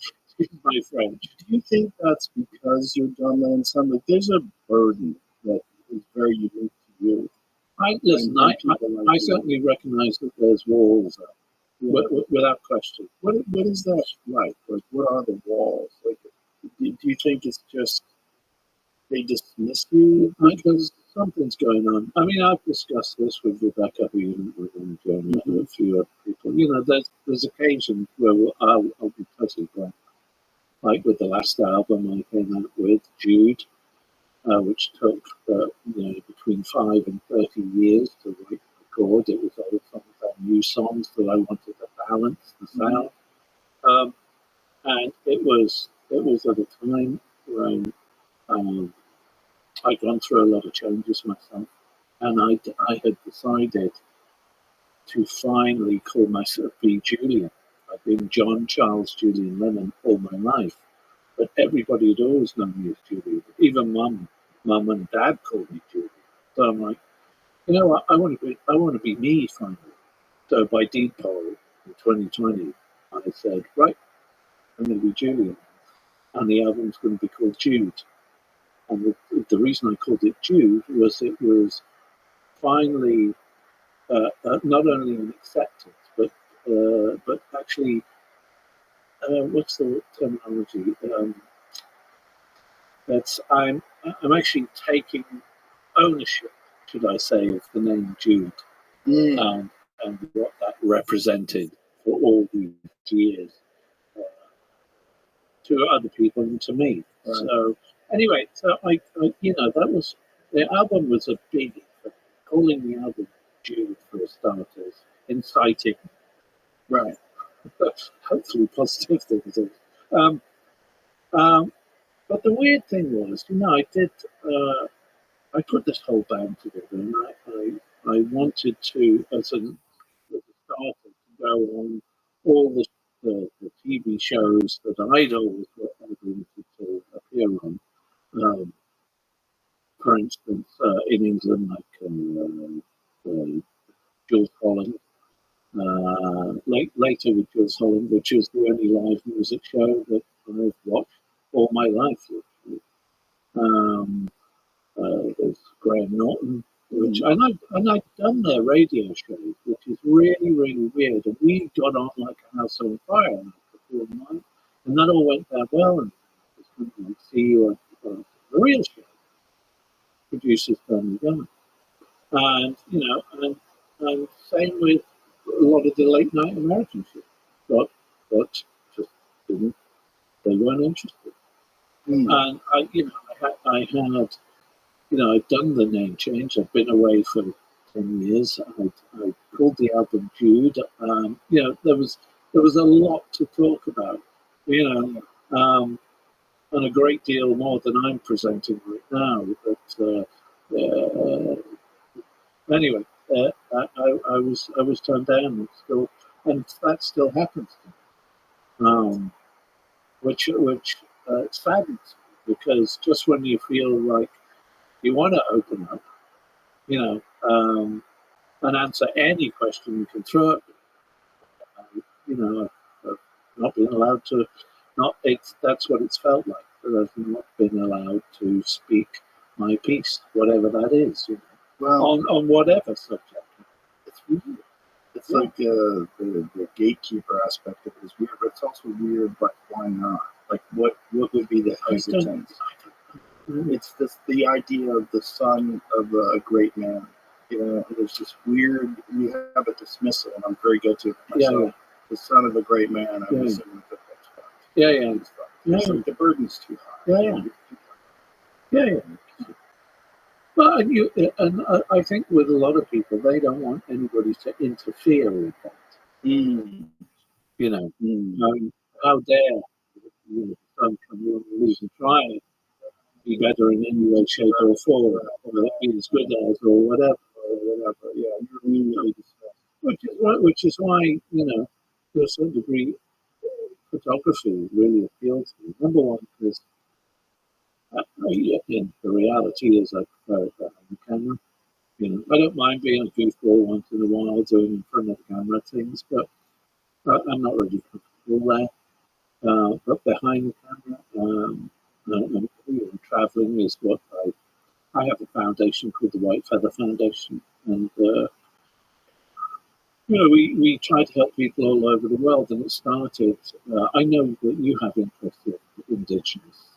My friend, do you think that's because you're done and some? Like, there's a burden that is very unique to you. I certainly recognize that there's walls up, without question. What is that like? Like, what are the walls? Like, do you think it's just they dismiss you? Because something's going on. I mean, I've discussed this with Rebecca, and a few other people. There's occasions where I'll be totally blank. Like with the last album I came out with, Jude, which took between 5 and 30 years to write and record. It was old songs and new songs that I wanted to balance the sound. And it was at a time when I'd gone through a lot of changes myself, and I had decided to finally call myself be Julian. I've been John Charles Julian Lennon all my life, but everybody had always known me as Julian. Even mum and dad called me Julian. So I'm like, you know what? I want to be me finally. So by deed poll in 2020, I said, right, I'm going to be Julian, and the album's going to be called Jude. And the reason I called it Jude was it was finally not only an acceptance, but actually, what's the terminology? That's I'm actually taking ownership, should I say, of the name Jude, and what that represented for all these years to other people and to me. Right. So anyway, I that was the album was a biggie. Calling the album Jude for starters, inciting, right? Hopefully positive things. But the weird thing was, I did. I put this whole band together, and I wanted to, as a starter, to go on all the TV shows that I'd always wanted to appear on. For instance, in England, like Jules Holland. Later with Jules Holland, which is the only live music show that I've watched all my life. There's Graham Norton, which and I've done their radio shows, which is really, really weird. And we got on like a house on fire and that all went down well. And I was going to see you on the real show, producers Tony Gunn, and and same with a lot of the late night American shit, but just didn't. They weren't interested. And I had I'd done the name change. I'd been away for 10 years. I called the album Jude. There was a lot to talk about. And a great deal more than I'm presenting right now. But anyway, I was turned down, and that still happens to me. Which saddens me, because just when you feel like you want to open up, and answer any question you can throw at me, I've not been allowed to. That's what it's felt like. That I've not been allowed to speak my piece, whatever that is. Well, on whatever subject. It's weird. It's like the gatekeeper aspect of it is weird, but it's also weird. But why not? Like, what would be the hesitance? It's the idea of the son of a great man. There's this weird. We have a dismissal, and I'm very guilty of it myself. Yeah. The son of a great man. I'm assuming that that's fine. Yeah. So the burden's too high. Yeah. Well, and I think with a lot of people, they don't want anybody to interfere with that. How dare son come along and leave and try and be better in any way, shape, or form, or be as good as, or whatever. Yeah, you're immediately dismissed. Which is why, to a certain degree, photography really appeals to me. Number one, because the reality is I prefer it behind the camera. I don't mind being a goofball once in a while, doing in front of the camera things, but I'm not really comfortable there. But behind the camera, traveling is what I have a foundation called the White Feather Foundation, and we try to help people all over the world. And it started. I know that you have interest in indigenous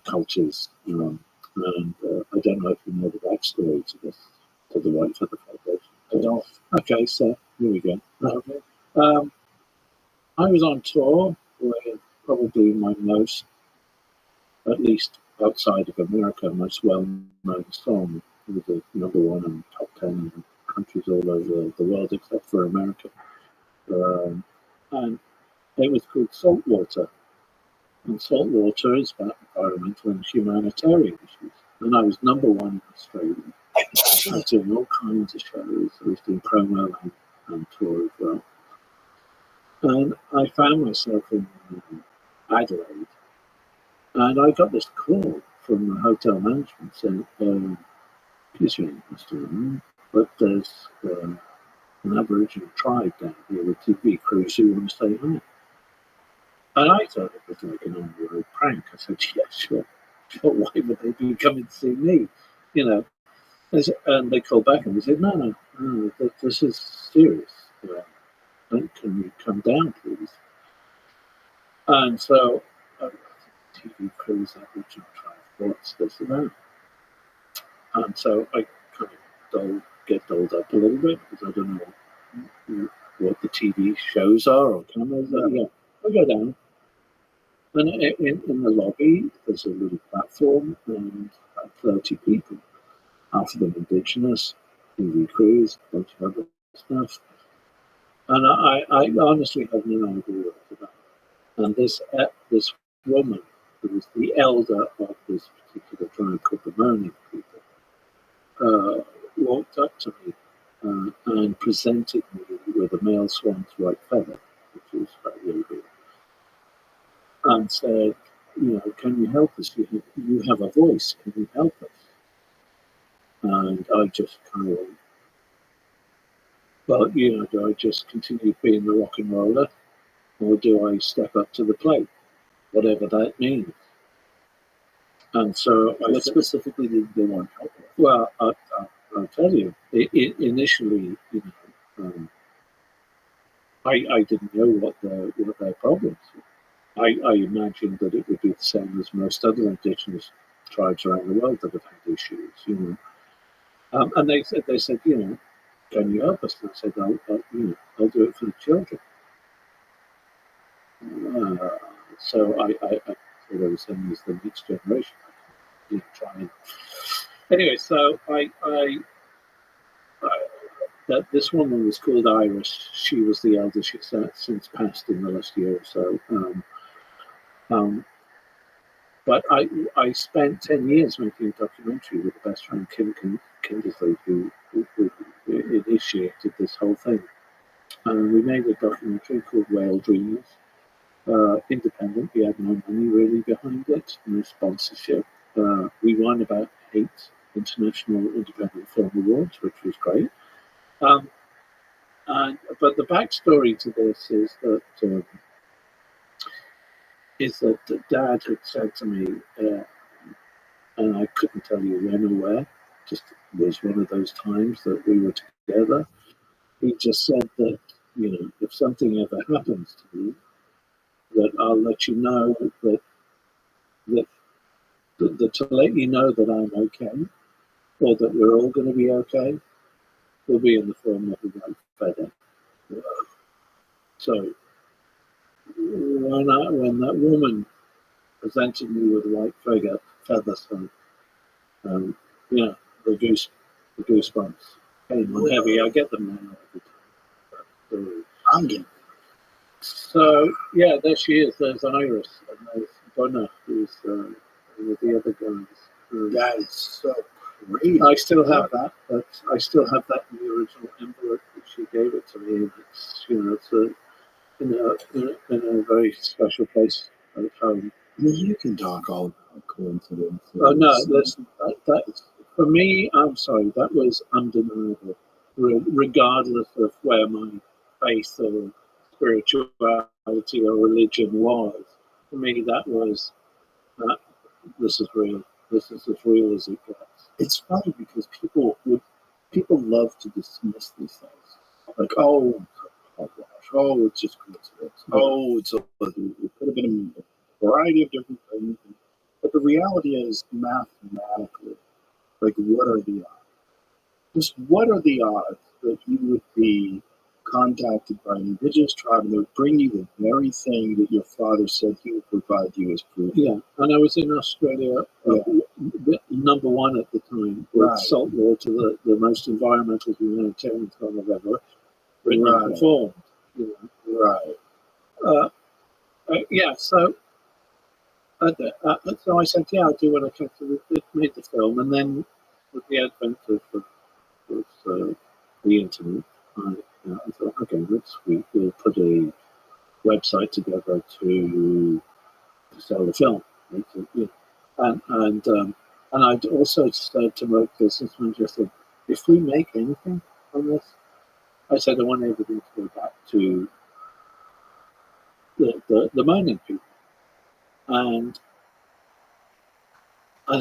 cultures, and I don't know if you know the backstory to the White Feather Foundation. I don't. Okay, so here we go. Okay. I was on tour with probably my most, at least outside of America, most well-known song. It was a #1 and top 10 in countries all over the world except for America. And it was called Saltwater. And Saltwater is about environmental and humanitarian issues. And I was #1 in Australia. I was doing all kinds of shows. I was doing promo and tour as well. And I found myself in Adelaide. And I got this call from the hotel management saying, excuse me, Mr. Ryan, but there's an Aboriginal tribe down here with TV crews who want to say hi. And I thought it was like an on-the-road prank. I said, yeah, sure. Why would they be coming to see me? You know. And they called back and they said, no, this is serious. Can you come down, please? And so, TV crews, Aboriginal tribe, what's this about? And so I kind of get dolled up a little bit because I don't know what the TV shows are or cameras are. Yeah, I go down. And in the lobby, there's a little platform and about 30 people. Half of them Indigenous, TV crews, a bunch of other stuff. And I honestly have no idea what it's about. And this woman, who was the elder of this particular tribe called the Moaning people, walked up to me and presented me with a male swan's white feather, which was about really big, and said, can you help us? You have a voice. Can you help us? And I just kind of went, well, do I just continue being the rock and roller, or do I step up to the plate, whatever that means? And so, what specifically did they want help with? Well, I'll tell you. Initially, I didn't know what their problems were. I imagined that it would be the same as most other Indigenous tribes around the world that have had issues, And they said, can you help us? And I said, I'll do it for the children. So I thought I was saying is the next generation. Try and anyway. So that this woman was called Iris. She was the elder. She's since passed in the last year or so. But I spent 10 years making a documentary with the best friend Kim Kindersley, who initiated this whole thing. And we made a documentary called Whale Dreamers, independent. We had no money really behind it, no sponsorship. We won about 8 international independent film awards, which was great. But the backstory to this is that Dad had said to me, and I couldn't tell you when or where, just was one of those times that we were together. He just said that, if something ever happens to me, that I'll let you know that to let you know that I'm okay, or that we're all going to be okay, will be in the form of a white feather. So when that woman presented me with a white feather, so the goosebumps came on heavy. I get them now every time. I'm getting. So yeah, there she is. There's Iris, and there's Donna, who's with the other guys. That is so great. I still have that, but I still have that in the original envelope that she gave it to me. And it's it's in a very special place at home. You can talk all about coincidence. Oh no, listen. That for me, I'm sorry. That was undeniable, regardless of where my faith or spirituality or religion was. For me, that was this is real. This is as real as it gets. It's funny because people love to dismiss these things, like oh gosh, it's just coincidence. Oh, it could have been a variety of different things. But the reality is, mathematically, like what are the odds? Just what are the odds that you would be contacted by an indigenous tribe, and they would bring you the very thing that your father said he would provide you as proof. Yeah, and I was in Australia, number one at the time, with Right. saltwater, the most environmental humanitarian film I've ever written and Right. performed. You Right. know. So I said, yeah, I'll do what I can to make the film, and then with the advent of the internet, I thought, okay, we'll put a website together to sell the film. And I'd also said to my business manager, I said, if we make anything on this, I said I want everything to go back to the mining people. And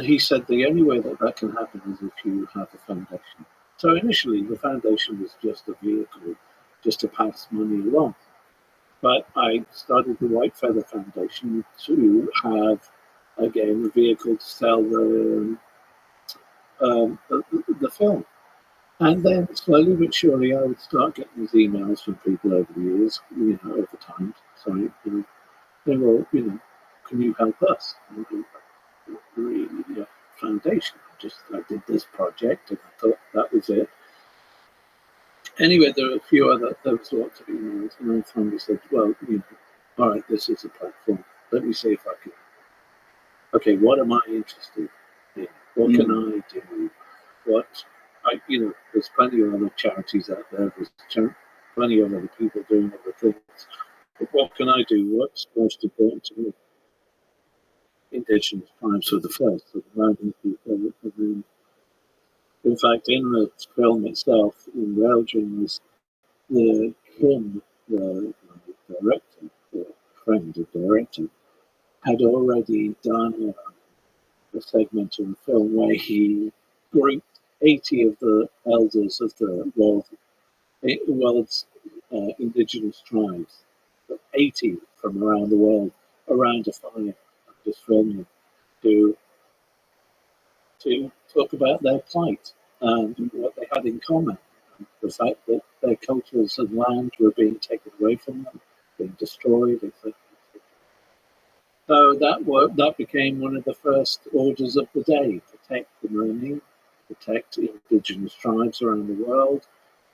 he said the only way that can happen is if you have a foundation. So initially, the foundation was just a vehicle, just to pass money along. But I started the White Feather Foundation to have, again, a vehicle to sell the film. And then slowly but surely, I would start getting these emails from people over the years, over time. Sorry, they were, can you help us? And I go, really, foundation. I did this project, and I thought that was it. Anyway, there were lots of emails, and I finally said, well, all right, this is a platform. Let me see if I can. Okay, what am I interested in? What can I do? There's plenty of other charities out there. There's plenty of other people doing other things. But what can I do? What's most important to me? Indigenous tribes were the first, so the American people. And then, in fact, in the film itself, in Belgium, the director, the friend of the director, had already done a segment of the film where he grouped 80 of the elders of the world's indigenous tribes, 80 from around the world, around a fire, just filming, to talk about their plight and what they had in common. The fact that their cultures and land were being taken away from them, being destroyed, etc. So that became one of the first orders of the day: protect the learning, protect indigenous tribes around the world,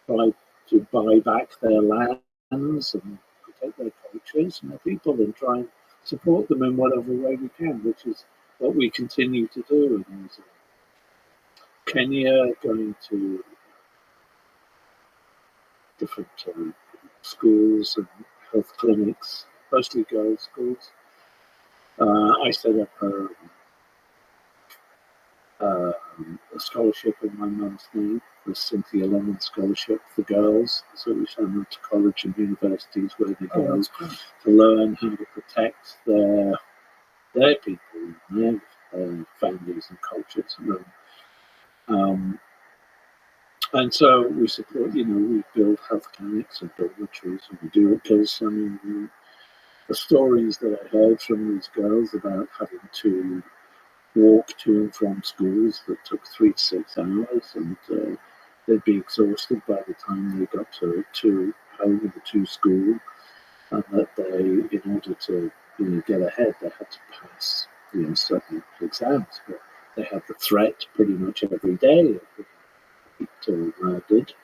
try to buy back their lands and protect their cultures and their people, and try and support them in whatever way we can, which is what we continue to do in Kenya, going to different schools and health clinics, mostly girls' schools. I set up a scholarship in my mum's name, the Cynthia Lemon Scholarship for girls. So we send them to college and universities where they go to learn how to protect their people, their families and cultures. And so we support, we build health clinics and dormitories, and we do it because, the stories that I heard from these girls about having to walk to and from schools that took 3 to 6 hours, and they'd be exhausted by the time they got to home and to school, and that they, in order to get ahead, they had to pass certain exams. But they had the threat pretty much every day of being murdered,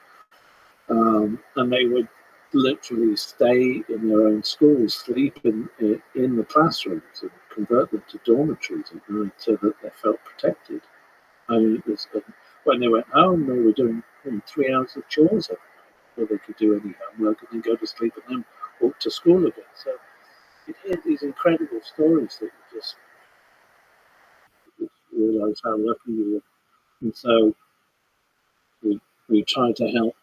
and they would literally stay in their own schools, sleep in the classrooms, and convert them to dormitories at night so that they felt protected. When they went home, they were doing 3 hours of chores every night before they could do any homework, and then go to sleep and then walk to school again. So you hear these incredible stories that you just realise how lucky you are. And so we try to help.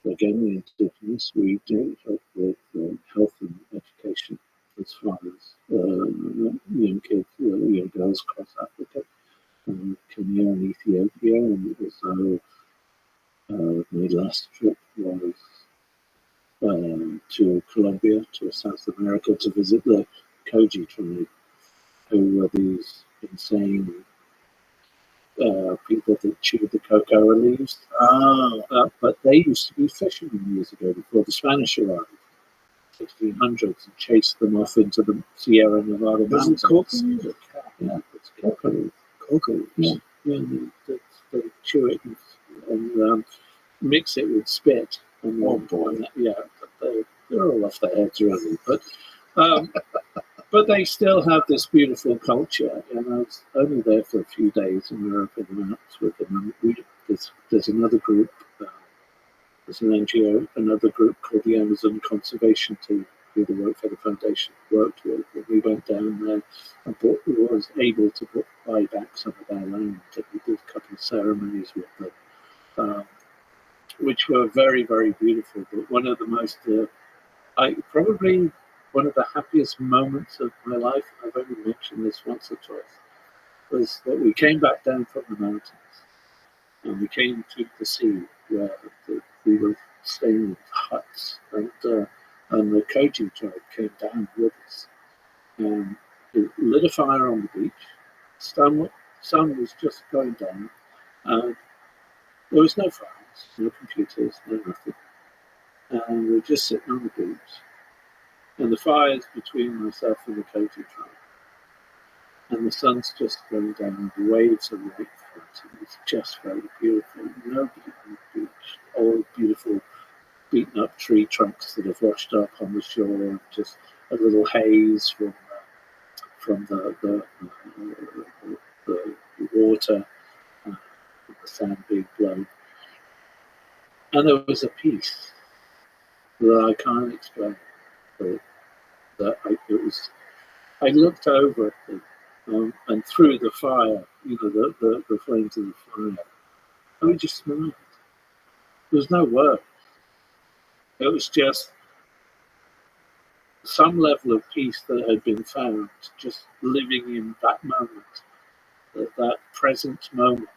Again, the indigenous, we do help with health and education as far as young kids, young girls across Africa, Kenya and Ethiopia, and also my last trip was to Colombia, to South America, to visit the Koji tribe, who were these insane people that chew the cocoa leaves. But they used to be fishermen years ago before the Spanish arrived, 1600s, and chased them off into the Sierra Nevada mountains. Yeah, it's cocoa. Cocoa. Yeah, they chew it and mix it with spit. And they're all off their heads really, but they still have this beautiful culture. And I was only there for a few days, and we were up in the mountains with them. And there's another group, there's an NGO, another group called the Amazon Conservation Team, who the Rothschild Foundation worked with. And we went down there and was able to buy back some of their land. We did a couple of ceremonies with them, which were very, very beautiful. But one of the most, probably one of the happiest moments of my life, I've only mentioned this once or twice, was that we came back down from the mountains and we came to the sea where we were staying in huts, and the Koji tribe came down with us and it lit a fire on the beach. Sun was just going down, and there was no phones, no computers, no nothing, and we were just sitting on the beach. And the fire's between myself and the Koji tribe. And the sun's just going down, the waves are right floating. It's just very beautiful. Nobody on the beach, all beautiful beaten up tree trunks that have washed up on the shore, just a little haze from the water, the sand being blown. And there was a peace that I can't explain. I looked over at them and through the fire, the flames of the fire, and we just smiled. There was no word. It was just some level of peace that had been found, just living in that moment, that present moment.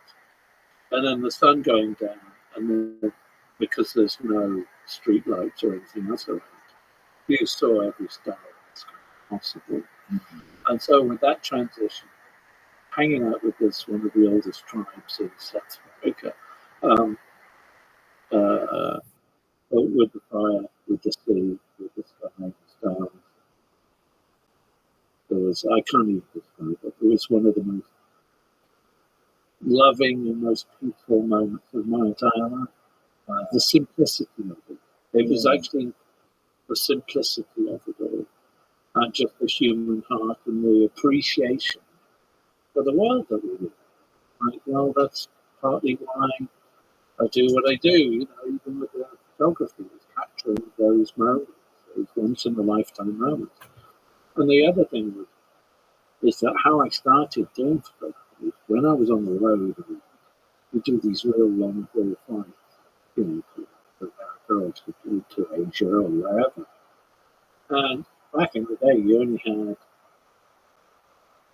And then the sun going down, and then because there's no street lights or anything else around, you saw every star that's possible. Mm-hmm. And so with that transition, hanging out with one of the oldest tribes in South America, with the fire, with the sea, with the sky, the stars, I can't even describe it. It was one of the most loving and most peaceful moments of my entire life. The simplicity of it. It was actually the simplicity of it all, and just the human heart and the appreciation for the world that we live in. Like, well, that's partly why I do what I do, even with the photography, is capturing those moments, those once in a lifetime moments. And the other thing is that how I started doing photography, when I was on the road, we do these real long haul flights, to America or to Asia or wherever. And back in the day, you only had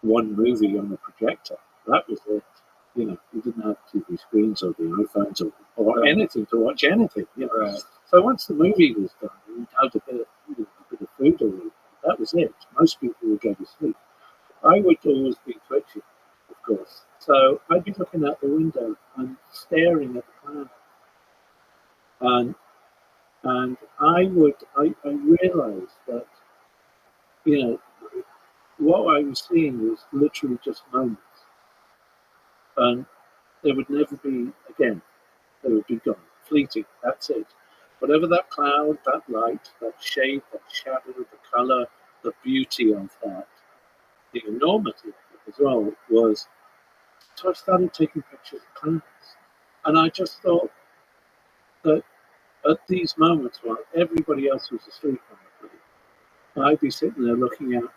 one movie on the projector. That was it. You didn't have TV screens or the iPhones or anything to watch anything. Right. So once the movie was done, you had a bit of food to eat. That was it. Most people would go to sleep. I would always be twitching, of course. So I'd be looking out the window and staring at the clouds. And I realized that, what I was seeing was literally just moments. And they would never be again. They would be gone, fleeting, that's it. Whatever that cloud, that light, that shape, that shadow, the colour, the beauty of that, the enormity of it as well was, so I started taking pictures of clouds. And I just thought that at these moments while everybody else was asleep on the plane, I'd be sitting there looking out,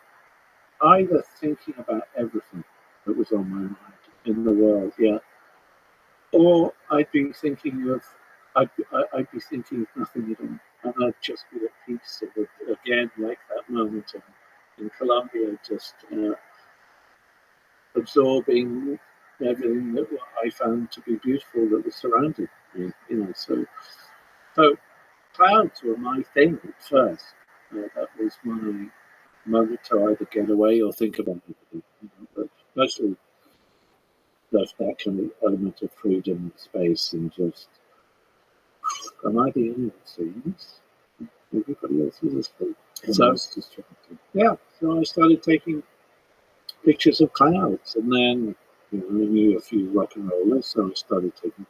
either thinking about everything that was on my mind in the world, or I'd be thinking of nothing at all, and I'd just be at peace. It would, again, like that moment in Colombia, just absorbing everything that I found to be beautiful that was surrounding me. So clouds were my thing at first. That was my moment to either get away or think about it. But mostly love that kind of element of freedom, space, and just, am I the only one seeing this? Everybody else is asleep. So, yeah, so I started taking pictures of clouds, and then I knew a few rock and rollers, so I started taking